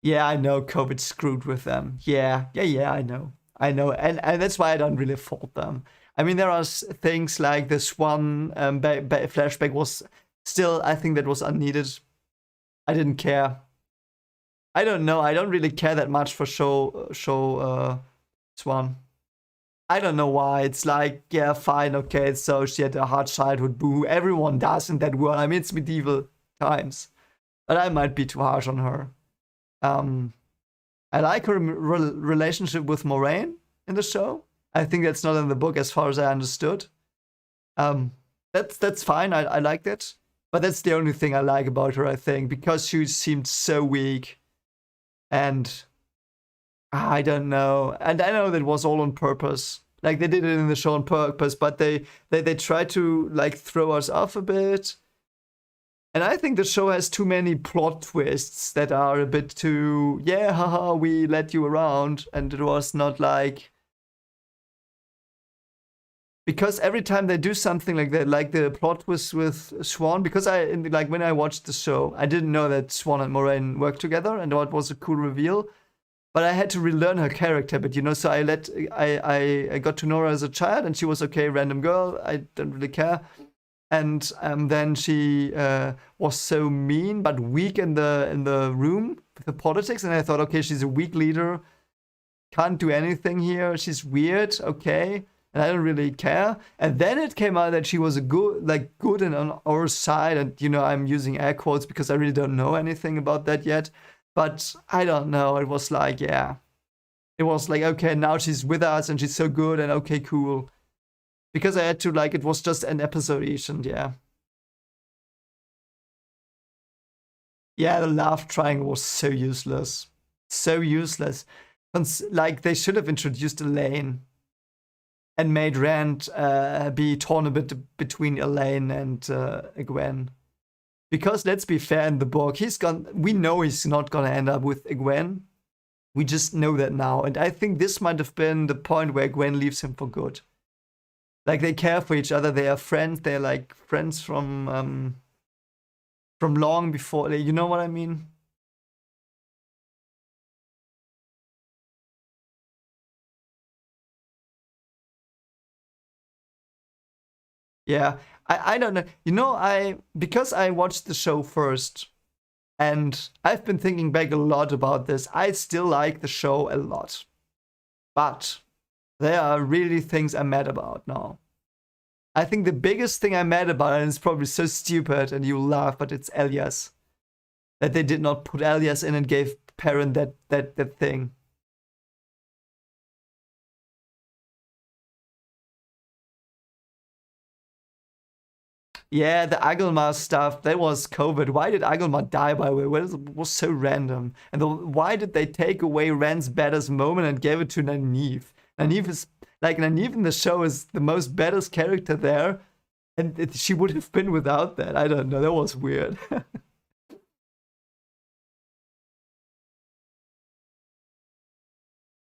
Yeah, I know COVID screwed with them. Yeah, I know. I know. And that's why I don't really fault them. I mean, there are things like this one flashback was still, I think that was unneeded. I didn't care. I don't know. I don't really care that much for Swan. I don't know why. It's like, yeah, fine, okay, so she had a hard childhood, boo. Everyone does in that world. I mean, it's medieval times. But I might be too harsh on her. Um, I like her relationship with Moraine in the show. I think that's not in the book as far as I understood. That's fine. I like that. But that's the only thing I like about her, I think, because she seemed so weak. And I don't know. And I know that was all on purpose. Like they did it in the show on purpose, but they tried to like throw us off a bit. And I think the show has too many plot twists that are a bit too, yeah, haha, we let you around. And it was not like, because every time they do something like that, like the plot twist with Swan, because when I watched the show, I didn't know that Swan and Moraine worked together, and that was a cool reveal. But I had to relearn her character. But you know, so I got to know her as a child, and she was okay, random girl. I don't really care. And then she was so mean but weak in the room with the politics, and I thought, okay, she's a weak leader, can't do anything here. She's weird, okay, and I don't really care. And then it came out that she was a good and on our side, and you know, I'm using air quotes because I really don't know anything about that yet. But I don't know. It was like, yeah, it was like, okay, now she's with us and she's so good, and okay, cool. Because I had to, like, it was just an episode each, and yeah. Yeah, the love triangle was so useless. So useless. Like, they should have introduced Elaine and made Rand be torn a bit between Elaine and Egwene. Because let's be fair, in the book, we know he's not gonna end up with Egwene. We just know that now. And I think this might have been the point where Egwene leaves him for good. Like, they care for each other, they are friends, they're like friends from from long before. You know what I mean? Yeah, I don't know. You know, I because I watched the show first, and I've been thinking back a lot about this. I still like the show a lot, but there are really things I'm mad about now. I think the biggest thing I'm mad about, and it's probably so stupid, and you'll laugh, but it's Elias. That they did not put Elias in and gave Perrin that thing. Yeah, the Agelmar stuff, that was COVID. Why did Agelmar die, by the way? Well, it was so random. And why did they take away Ren's baddest moment and gave it to Nynaeve? Nynaeve is, like, Nynaeve in the show is the most baddest character there. And she would have been without that. I don't know. That was weird.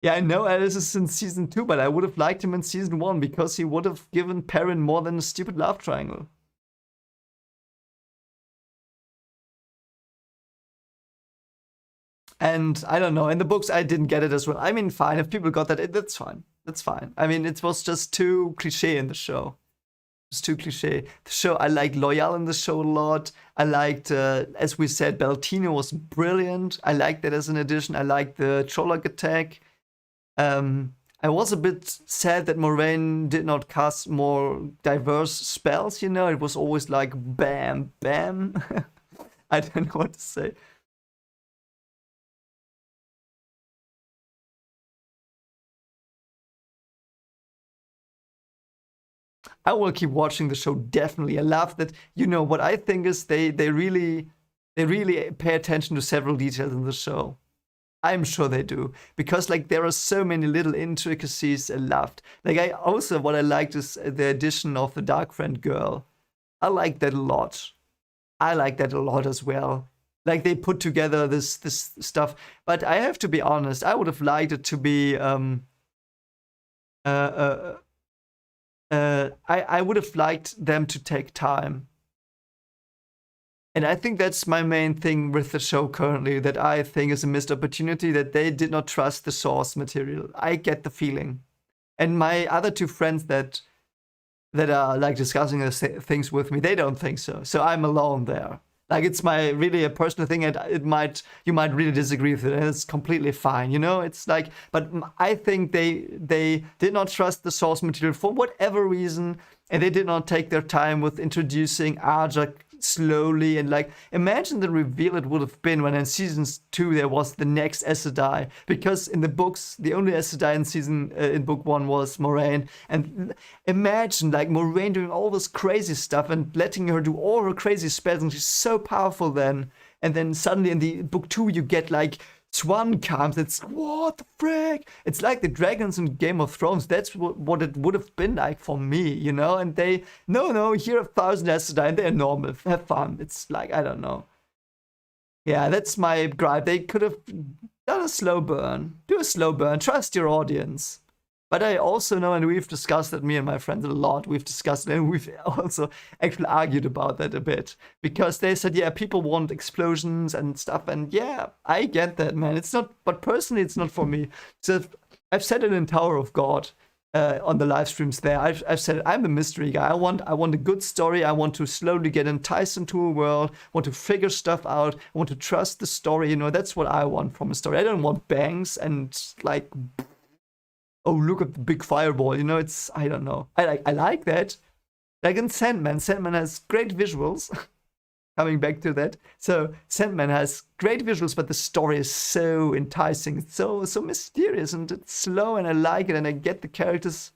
Yeah, I know Alice is in season 2, but I would have liked him in season 1 because he would have given Perrin more than a stupid love triangle. And I don't know, in the books I didn't get it as well. I mean, fine, if people got that, that's fine. That's fine. I mean, it was just too cliche in the show. It's too cliche. The show, I liked Loyal in the show a lot. I liked, as we said, Beltino was brilliant. I liked that as an addition. I liked the Trolloc attack. I was a bit sad that Moraine did not cast more diverse spells, you know? It was always like bam, bam. I don't know what to say. I will keep watching the show definitely. I love that. You know what I think is they really pay attention to several details in the show. I'm sure they do because like there are so many little intricacies I loved. Like I also what I liked is the addition of the dark friend girl. I like that a lot. I like that a lot as well. Like they put together this stuff, but I have to be honest. I would have liked it to be uh, uh, I would have liked them to take time. And I think that's my main thing with the show currently that I think is a missed opportunity that they did not trust the source material. I get the feeling. And my other two friends that are like discussing things with me, they don't think so. So I'm alone there. Like it's my really a personal thing, and you might really disagree with it, and it's completely fine. You know, it's like, but I think they did not trust the source material for whatever reason, and they did not take their time with introducing Arja slowly and like imagine the reveal it would have been when in season 2 there was the next Aes Sedai, because in the books the only Aes Sedai in book 1 was Moraine, and imagine like Moraine doing all this crazy stuff and letting her do all her crazy spells, and she's so powerful then, and then suddenly in the book 2 you get like Swan comes. It's what the frick? It's like the dragons in Game of Thrones. That's what it would have been like for me, you know. And they no, here 1,000 Aes Sedai, and they're normal. Have fun. It's like I don't know. Yeah, that's my gripe. They could have done a slow burn. Do a slow burn. Trust your audience. But I also know, and we've discussed that, me and my friends a lot, we've discussed it, and we've also actually argued about that a bit. Because they said, yeah, people want explosions and stuff, and yeah, I get that, man. It's not, but personally, it's not for me. So I've said it in Tower of God on the live streams there. I've said it, I'm a mystery guy. I want a good story. I want to slowly get enticed into a world, want to figure stuff out, I want to trust the story, you know, that's what I want from a story. I don't want bangs and like oh look at the big fireball, you know, it's I don't know, I like that, like in Sandman has great visuals. Coming back to that, so Sandman has great visuals, but the story is so enticing, it's so mysterious, and it's slow, and I like it, and I get the characters.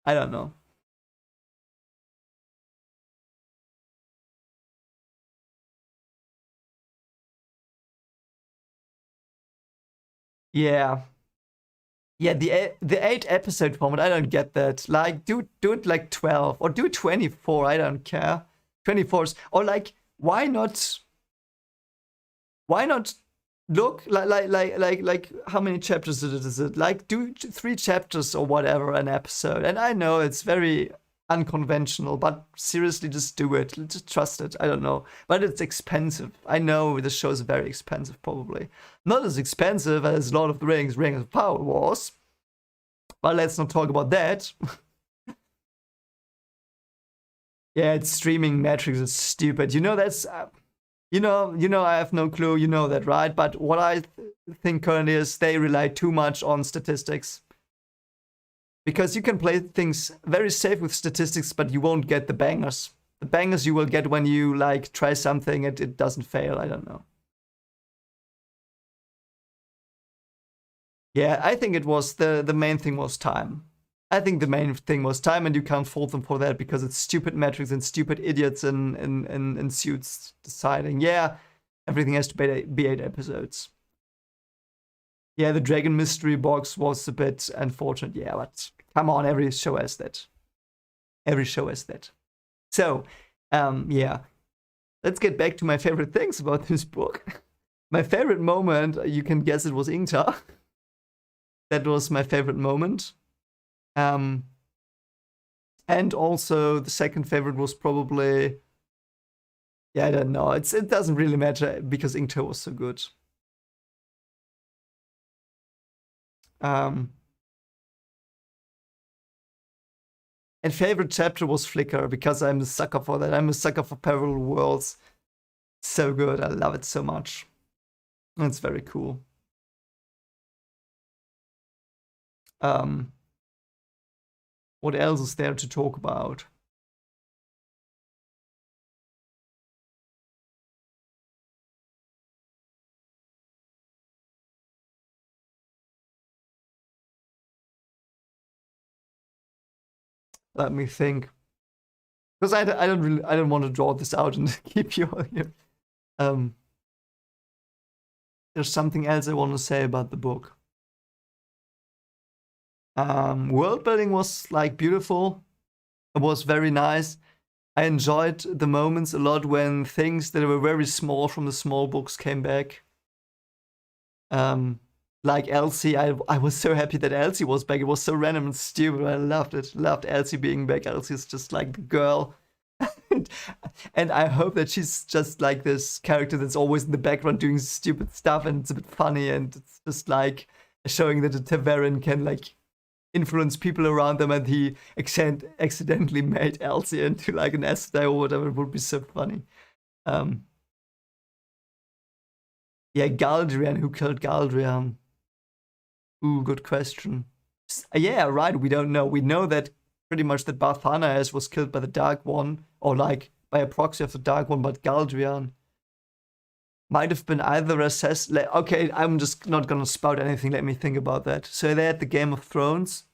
I don't know. Yeah, yeah, the 8 episode format, I don't get that. Like do it like 12 or do 24, I don't care. 24s, or like why not look like how many chapters is it? Like do 3 chapters or whatever an episode. And I know it's very unconventional, but seriously, just do it. Just trust it. I don't know. But it's expensive. I know the show is very expensive, probably. Not as expensive as Lord of the Rings, Rings of Power was. But let's not talk about that. Yeah, it's streaming metrics is stupid. You know that's I have no clue. You know that, right? But what I think currently is they rely too much on statistics. Because you can play things very safe with statistics, but you won't get the bangers. The bangers you will get when you like try something and it doesn't fail. I don't know. Yeah, I think it was the main thing was time. I think the main thing was time, and you can't fault them for that because it's stupid metrics and stupid idiots in suits deciding, yeah, everything has to be 8 episodes. Yeah, the Dragon Mystery Box was a bit unfortunate. Yeah, but come on, every show has that. Every show has that. So, yeah. Let's get back to my favorite things about this book. My favorite moment, you can guess it was Ingta. That was my favorite moment. And also the second favorite was probably, yeah, I don't know. It doesn't really matter because Ingta was so good. And favorite chapter was Flicker because I'm a sucker for that. I'm a sucker for parallel worlds. So good. I love it so much. It's very cool. What else is there to talk about? Let me think, because I don't want to draw this out and keep you all here. There's something else I want to say about the book. World building was like beautiful. It was very nice. I enjoyed the moments a lot when things that were very small from the small books came back. Like Elsie, I was so happy that Elsie was back. It was so random and stupid. I loved it. Loved Elsie being back. Elsie is just like the girl. And I hope that she's just like this character that's always in the background doing stupid stuff, and it's a bit funny, and it's just like showing that a Taverin can like influence people around them, and he accidentally made Elsie into like an Aes Sedai or whatever. It would be so funny. Yeah, Galdrian. Who killed Galdrian? Ooh, good question. Yeah, right. We don't know. We know that pretty much that Barthanael was killed by the Dark One, or like by a proxy of the Dark One, but Galdrian might have been either assessed. Okay, I'm just not gonna spout anything. Let me think about that. So they had the Game of Thrones.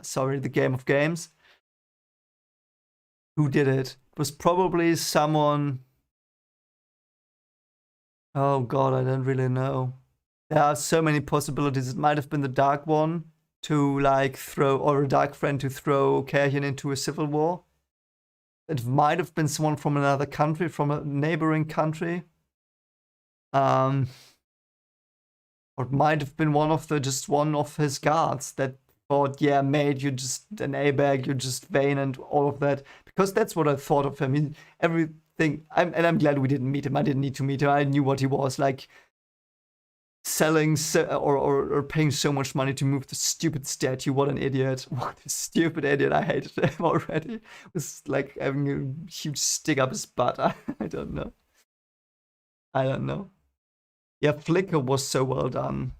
Sorry, the Game of Games. Who did it? It was probably someone. Oh god, I don't really know. There are so many possibilities. It might have been the Dark One to like throw, or a Dark Friend to throw Caerhien into a civil war. It might have been someone from another country, from a neighboring country. Or it might have been one of his guards that thought, yeah, mate, you're just an A-bag, you're just vain and all of that. Because that's what I thought of him. Everything, and I'm glad we didn't meet him. I didn't need to meet him. I knew what he was, like selling or paying so much money to move the stupid statue. What an idiot. What a stupid idiot. I hated him already. It was like having a huge stick up his butt. I don't know. I don't know. Yeah, Flicker was so well done.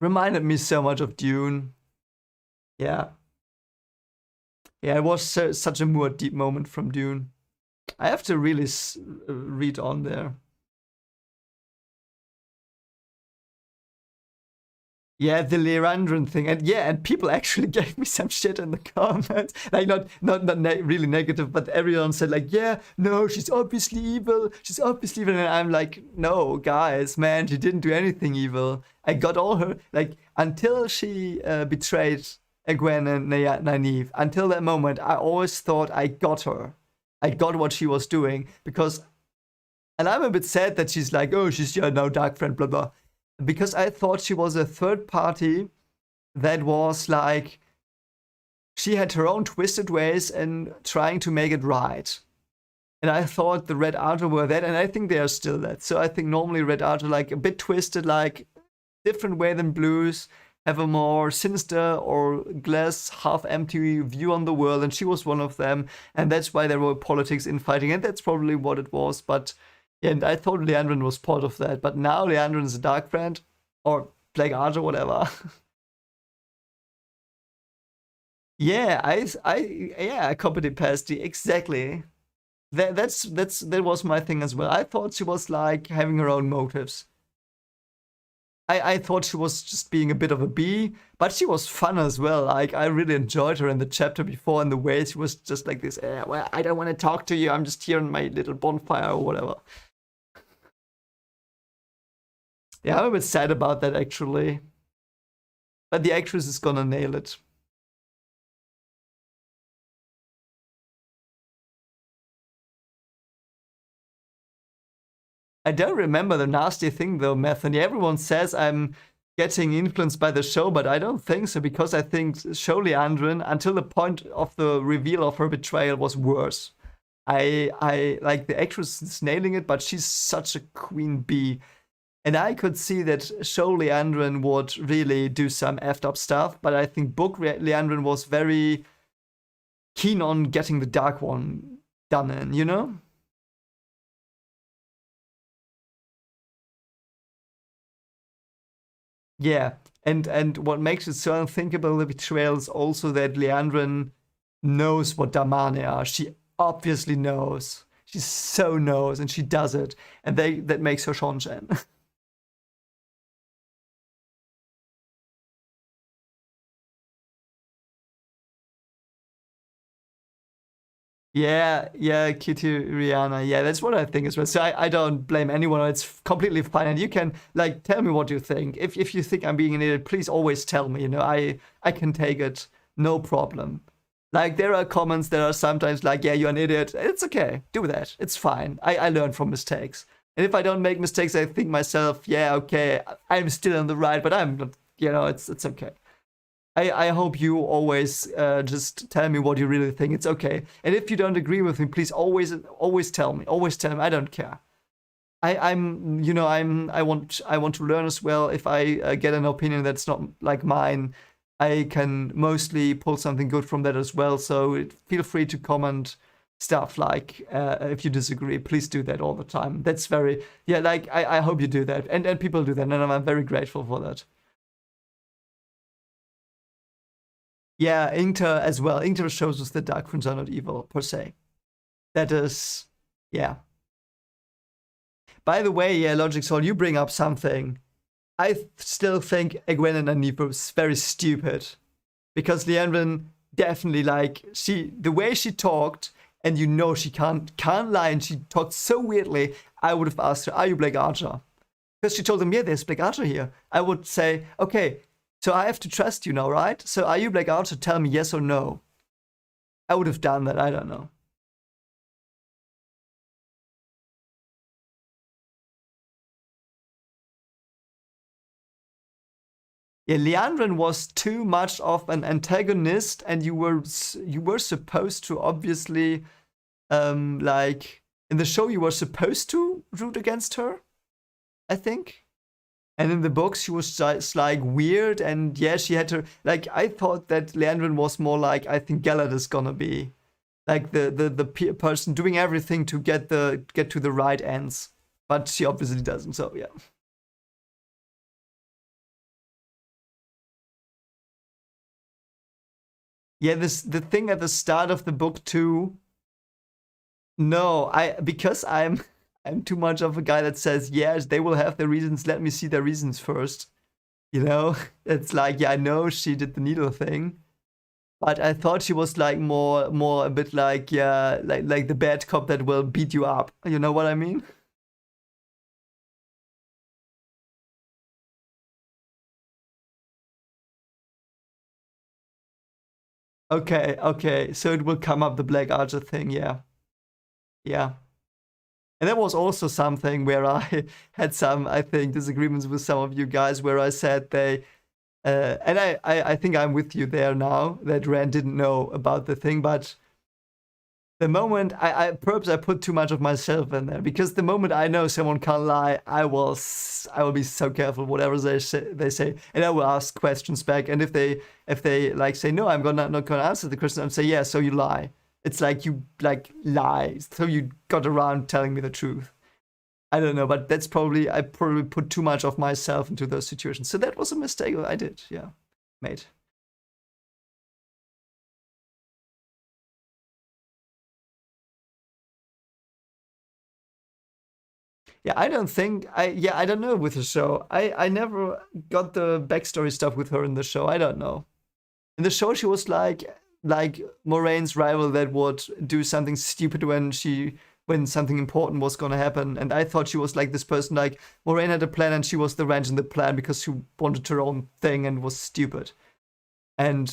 Reminded me so much of Dune. Yeah. Yeah, it was such a more deep moment from Dune. I have to really read on there. Yeah, the Leandrin thing, and people actually gave me some shit in the comments, like not really negative, but everyone said like, yeah, no, she's obviously evil, and I'm like, no, guys, man, she didn't do anything evil. I got all her, like, until she betrayed Egwene and Nynaeve, until that moment, I always thought I got her. I got what she was doing, because, and I'm a bit sad that she's like, oh, she's your no dark friend, blah, blah. Because I thought she was a third party that was like, she had her own twisted ways and trying to make it right. And I thought the Red Archer were that, and I think they are still that. So I think normally Red Archer like a bit twisted, like different way than blues, have a more sinister or glass half empty view on the world, and she was one of them, and that's why there were politics infighting, and that's probably what it was. But yeah, and I thought Leandrin was part of that, but now Leandrin is a Dark Friend or Black Archer, whatever. Yeah, I copied it past the exactly. That was my thing as well. I thought she was like having her own motives. I thought she was just being a bit of a bee, but she was fun as well. Like I really enjoyed her in the chapter before, and the way she was just like this. Well, I don't want to talk to you. I'm just here on my little bonfire or whatever. Yeah, I'm a bit sad about that actually. But the actress is gonna nail it. I don't remember the nasty thing though, Methany. Everyone says I'm getting influenced by the show, but I don't think so because I think show Leandrin until the point of the reveal of her betrayal was worse. I like the actress is nailing it, but she's such a queen bee. And I could see that show Leandrin would really do some effed up stuff, but I think book Leandrin was very keen on getting the Dark One done in, you know? Yeah, and what makes it so unthinkable the betrayal is also that Leandrin knows what Damane are. She obviously knows. She so knows, and she does it, and that makes her Seanchan. Yeah, yeah, Kitty Rihanna. Yeah, that's what I think as well. So I don't blame anyone. It's completely fine. And you can like tell me what you think. If you think I'm being an idiot, please always tell me. You know, I can take it, no problem. Like there are comments that are sometimes like, yeah, you're an idiot. It's okay. Do that. It's fine. I learn from mistakes. And if I don't make mistakes, I think myself, yeah, okay, I'm still on the right, but I'm not, you know, it's okay. I hope you always just tell me what you really think. It's okay. And if you don't agree with me, please always tell me. Always tell me. I don't care. I'm you know I want to learn as well. If I get an opinion that's not like mine, I can mostly pull something good from that as well. So feel free to comment stuff like if you disagree, please do that all the time. That's very yeah. Like I hope you do that, and people do that, and I'm very grateful for that. Yeah, Inkter as well. Inkter shows us that Dark Friends are not evil per se. That is, yeah. By the way, yeah, Logic Soul, you bring up something. I still think Egwene and Nynaeve was very stupid because Lianwen definitely like the way she talked, and you know she can't lie, and she talked so weirdly. I would have asked her, "Are you Black Archer?" Because she told them, "Yeah, there's Black Archer here." I would say, "Okay, so I have to trust you now, right? So are you Black Archer? Tell me yes or no." I would have done that. I don't know. Yeah, Leandrin was too much of an antagonist, and you were supposed to obviously like in the show you were supposed to root against her, I think. And in the books she was just like weird, and yeah, she had her like I thought that Leandrin was more like I think Gellert is gonna be like the person doing everything to get to the right ends, but she obviously doesn't. So yeah. Yeah, this the thing at the start of the book too. No, I because I'm too much of a guy that says yes, they will have their reasons. Let me see their reasons first. You know, it's like yeah, I know she did the needle thing, but I thought she was like more a bit like yeah, like the bad cop that will beat you up. You know what I mean? Okay, okay. So it will come up the Black Archer thing. Yeah, yeah. And that was also something where I had some, I think, disagreements with some of you guys where I said And I think I'm with you there now that Rand didn't know about the thing, but the moment I perhaps I put too much of myself in there, because the moment I know someone can't lie, I will be so careful whatever they say, and I will ask questions back. And if they like say no, I'm gonna not gonna answer the question, I'm say yeah, so you lie. It's like you like lie, so you got around telling me the truth. I don't know, but that's probably I probably put too much of myself into those situations. So that was a mistake I did, yeah, made. Yeah, I don't think I don't know with the show. I never got the backstory stuff with her in the show. I don't know. In the show she was like Moraine's rival that would do something stupid when something important was gonna happen. And I thought she was like this person like Moraine had a plan and she was the wrench in the plan because she wanted her own thing and was stupid. And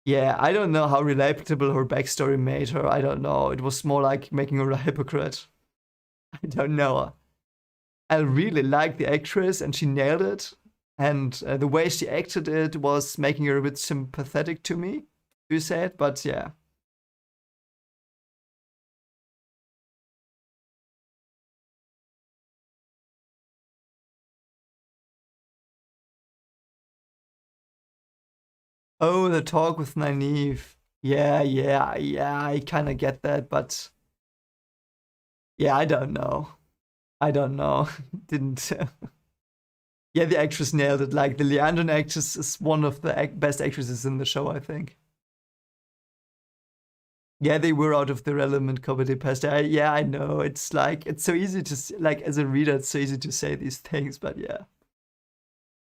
yeah, I don't know how relatable her backstory made her. I don't know. It was more like making her a hypocrite. I don't know. I really liked the actress and she nailed it. And the way she acted it was making her a bit sympathetic to me, you said, but yeah. Oh, the talk with Nynaeve. Yeah, I kind of get that, but yeah, I don't know. I don't know. Didn't. Yeah, the actress nailed it. Like, the Leandrin actress is one of the best actresses in the show, I think. Yeah, they were out of the relevant comedy past. Yeah, I know. It's like it's so easy to like as a reader, it's so easy to say these things, but yeah,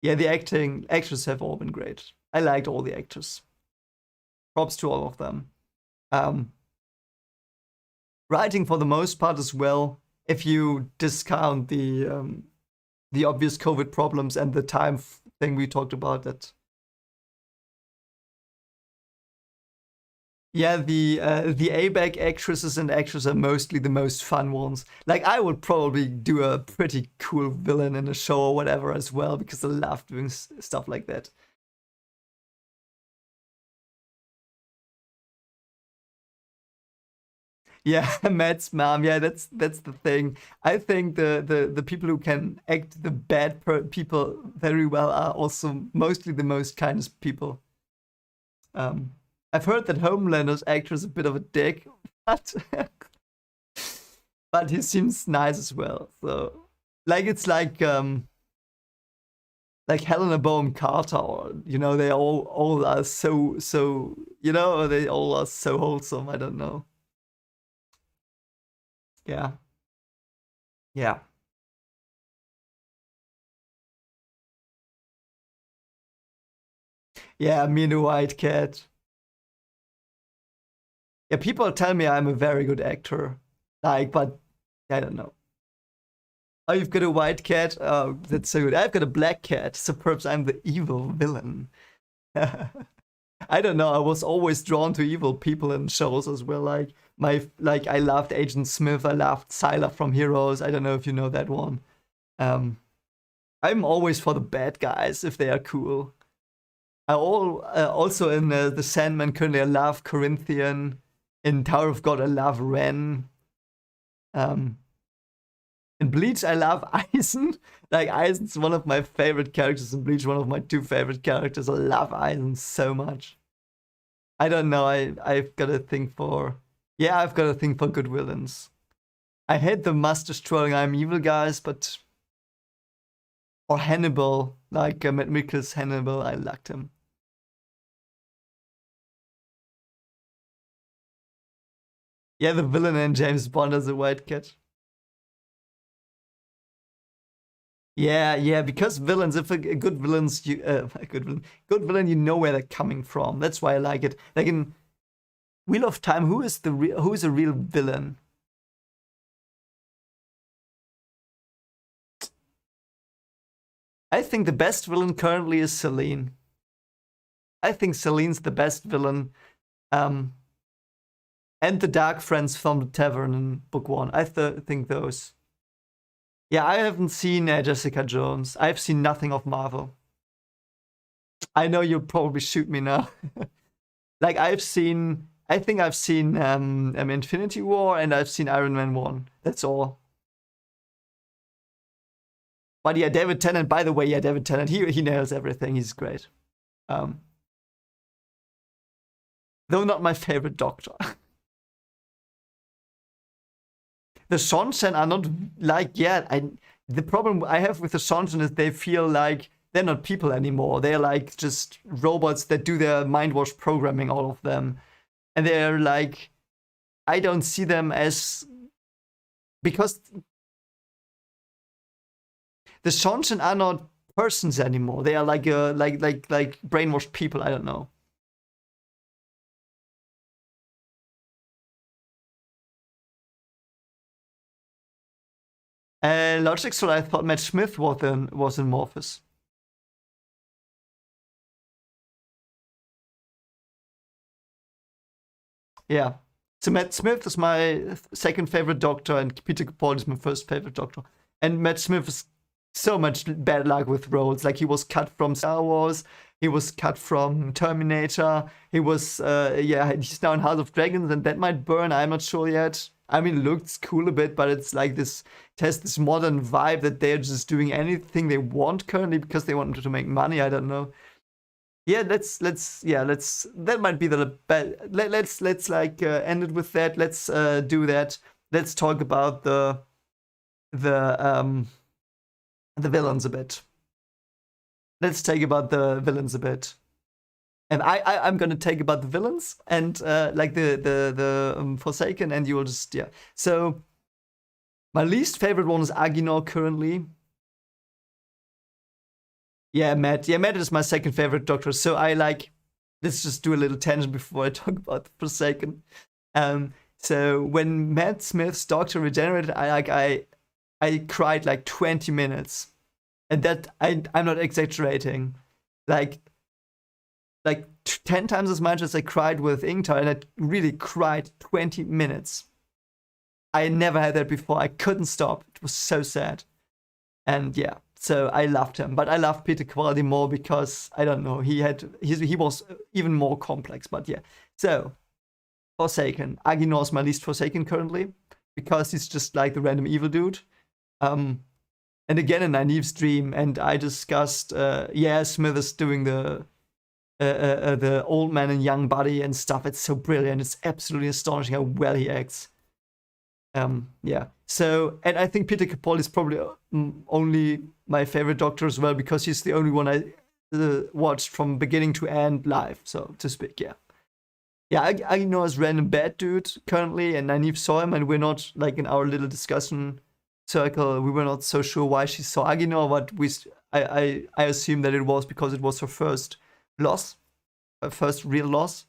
yeah. The actors have all been great. I liked all the actors. Props to all of them. Um, Writing for the most part as well. If you discount the obvious COVID problems and the time thing we talked about, that yeah, the ABAC actresses and actors are mostly the most fun ones. Like I would probably do a pretty cool villain in a show or whatever as well because I love doing stuff like that. Yeah, Matt's mom. Yeah, that's the thing. I think the people who can act the bad people very well are also mostly the most kindest people. Um, I've heard that Homelander's actor is a bit of a dick, but but he seems nice as well. So like it's like Helena Bonham Carter, or they all are so they all are so wholesome. I don't know. Yeah, yeah, yeah. Me and the White Cat. Yeah, people tell me I'm a very good actor. Like, but I don't know. Oh, you've got a white cat. Oh, that's so good. I've got a black cat. So perhaps I'm the evil villain. I don't know. I was always drawn to evil people in shows as well. Like I loved Agent Smith. I loved Sylar from Heroes. I don't know if you know that one. Um, I'm always for the bad guys if they are cool. Also in the Sandman currently I love Corinthian. In Tower of God I love Ren. Um, in Bleach I love Eisen. Like Eisen's one of my favorite characters in Bleach. One of my two favorite characters. I love Eisen so much. I don't know. I've got a thing for I've got a thing for good villains. I hate the must destroying I'm evil guys, but or Hannibal, like Matt Mikkel's Hannibal. I liked him. Yeah, the villain in James Bond as a white cat. Yeah, because villains, if a good villains, a good villain, you know where they're coming from. That's why I like it. Like in Wheel of Time, who is a real villain? I think the best villain currently is Celine. I think Celine's the best villain. Um, and the Dark Friends from the Tavern in Book One. I think those. Yeah, I haven't seen Jessica Jones. I've seen nothing of Marvel. I know you'll probably shoot me now. Like I think I've seen Infinity War and I've seen Iron Man 1. That's all. But yeah, David Tennant, by the way, yeah, David Tennant, he nails everything. He's great. Um, though not my favorite Doctor. The Sonsen are not like, yeah, the problem I have with the Sonsen is they feel like they're not people anymore. They're like just robots that do their mind wash programming, all of them. And they're like, I don't see them as, because the Sonsen are not persons anymore. They are like brainwashed people. I don't know. Logic, so I thought Matt Smith was in Morpheus. Yeah. So Matt Smith is my second favorite Doctor, and Peter Capaldi is my first favorite Doctor. And Matt Smith is so much bad luck with roles. Like he was cut from Star Wars, he was cut from Terminator. He was yeah, he's now in House of Dragons, and that might burn. I'm not sure yet. I mean, it looks cool a bit, but it's like this. It has this modern vibe that they're just doing anything they want currently because they want to make money. I don't know. Yeah, let's that might be the let's like end it with that. Let's do that. Let's talk about the the villains a bit. Let's take about the villains a bit. And I'm gonna take about the villains and like the Forsaken, and you will just, yeah. So my least favorite one is Aginor currently. Yeah, Matt. Yeah, Matt is my second favorite Doctor. So I like. Let's just do a little tangent before I talk about the Forsaken. So when Matt Smith's Doctor regenerated, I cried like 20 minutes, and that I'm not exaggerating. Like 10 times as much as I cried with Ingtar, and I really cried 20 minutes. I never had that before. I couldn't stop. It was so sad. And yeah, so I loved him, but I loved Peter Capaldi more because I don't know, he was even more complex. But yeah, so Forsaken. Aginor is my least Forsaken currently because he's just like the random evil dude. And again, in Nynaeve's dream, and I discussed, yeah, Smith is doing the old man and young body and stuff. It's so brilliant. It's absolutely astonishing how well he acts. Yeah. So, and I think Peter Capaldi is probably only my favorite Doctor as well because he's the only one I watched from beginning to end live, so to speak. Yeah. Yeah, I know as random bad dude currently, and Nynaeve saw him, and we're not like in our little discussion circle. We were not so sure why she saw Aginor, but I assume that it was because it was her first loss, her first real loss,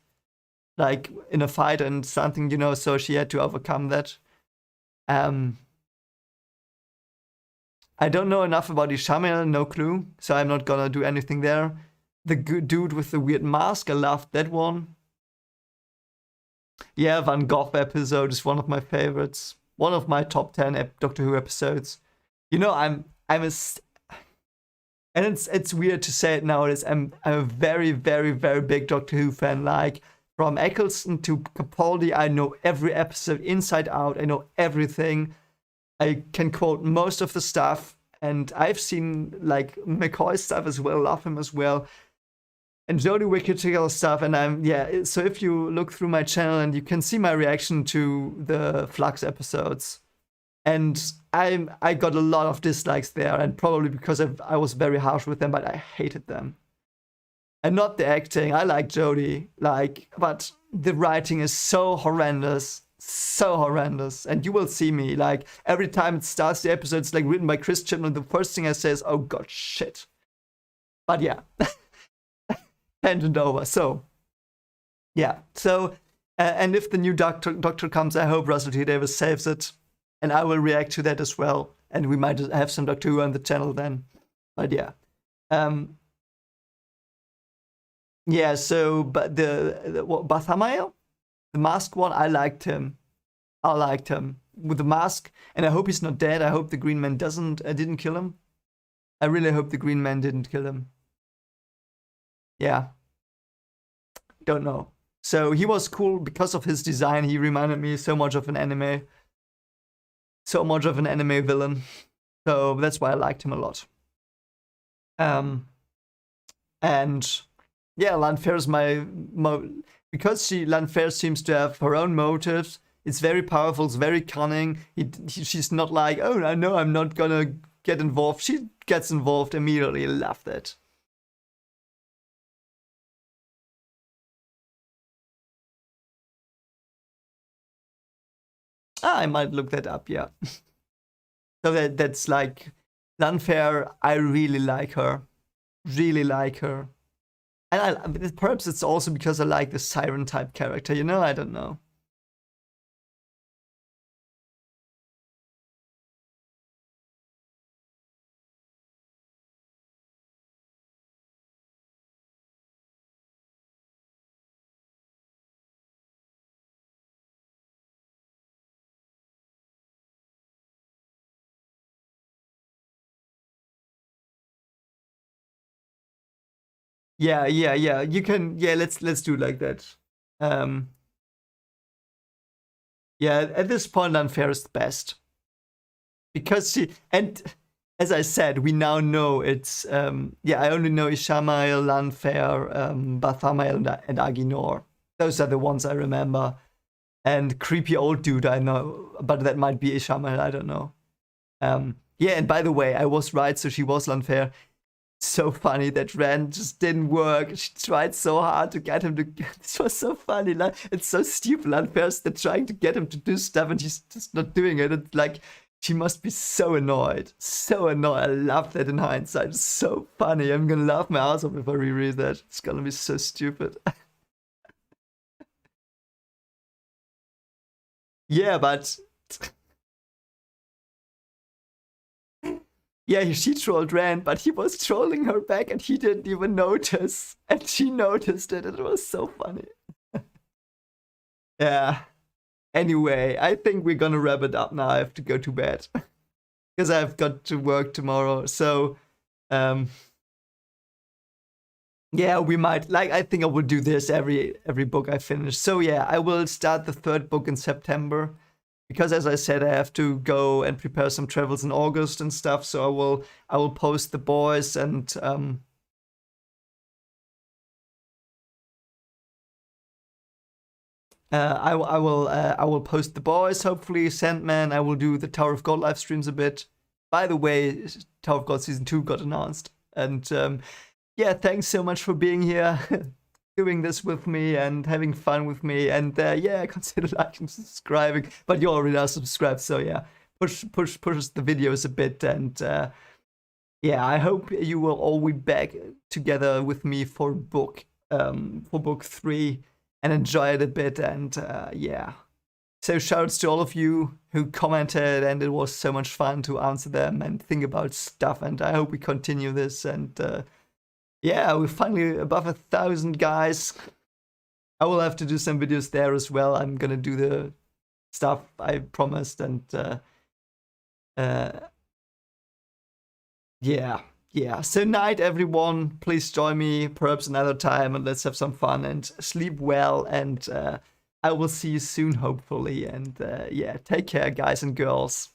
like in a fight and something, so she had to overcome that. I don't know enough about Ishamel, no clue, so I'm not gonna do anything there. The good dude with the weird mask, I loved that one. Yeah, Van Gogh episode is one of my favorites. One of my top 10 Doctor Who episodes. I'm a and it's weird to say it nowadays. I'm a very, very, very big Doctor Who fan. Like from Eccleston to Capaldi, I know every episode inside out. I know everything. I can quote most of the stuff, and I've seen like McCoy's stuff as well. Love him as well, and Jodie Whittaker stuff. And yeah. So if you look through my channel, and you can see my reaction to the Flux episodes, and I got a lot of dislikes there, and probably because I was very harsh with them, but I hated them. And not the acting. I like Jodie, but the writing is so horrendous, so horrendous. And you will see me like every time it starts the episode, it's like written by Chris Chibnall. The first thing I say is, "Oh God, shit." But yeah, tangent over. So yeah, so and if the new Doctor comes, I hope Russell T Davies saves it, and I will react to that as well. And we might have some Doctor Who on the channel then. But yeah. Yeah, so but what, Barthamael, the mask one, I liked him. I liked him with the mask, and I hope he's not dead. I hope the Green Man didn't kill him. I really hope the Green Man didn't kill him. yeah, don't know. So he was cool because of his design. He reminded me so much of an anime, villain. So that's why I liked him a lot. And yeah, Lanfair's because Lanfair seems to have her own motives. It's very powerful. It's very cunning. She's not like, oh, I know I'm not gonna get involved. She gets involved immediately. Love that. I might look that up. Yeah. So that's like Lanfair. I really like her. Really like her. And perhaps it's also because I like the siren type character, you know? I don't know. Yeah, yeah, yeah. You can. Yeah, let's do like that. Um, yeah. At this point, Unfair is the best because she and as I said, we now know it's yeah. I only know Ishamael, Lanfair, Barthamael, and Aginor. Those are the ones I remember. And creepy old dude, I know, but that might be Ishamael. I don't know. Yeah. And by the way, I was right. So she was Lanfair. So funny that Ren just didn't work. She tried so hard to get him to. This was so funny. Like, it's so stupid. Unfair they're trying to get him to do stuff, and he's just not doing it. It's like she must be so annoyed. So annoyed. I love that in hindsight. It's so funny. I'm gonna laugh my ass off if I reread that. It's gonna be so stupid. Yeah, but yeah, she trolled Rand, but he was trolling her back and he didn't even notice. And she noticed it. It was so funny. Yeah. Anyway, I think we're gonna wrap it up now. I have to go to bed. Because I've got to work tomorrow. So, yeah, we might I think I will do this every book I finish. So yeah, I will start the third book in September. Because as I said, I have to go and prepare some travels in August and stuff. So I will post the boys and I will post the boys. Hopefully, Sandman. I will do the Tower of God live streams a bit. By the way, Tower of God season 2 got announced, and yeah, thanks so much for being here, doing this with me and having fun with me. And yeah, consider liking, subscribing. But you already are subscribed, so yeah, push the videos a bit. And yeah, I hope you will all be back together with me for book 3 and enjoy it a bit. And yeah, so shouts to all of you who commented, and it was so much fun to answer them and think about stuff. And I hope we continue this. And yeah, we're finally above 1,000 guys. I will have to do some videos there as well. I'm gonna do the stuff I promised. And yeah. So night, everyone. Please join me perhaps another time, and let's have some fun and sleep well. And I will see you soon, hopefully. And yeah, take care, guys and girls.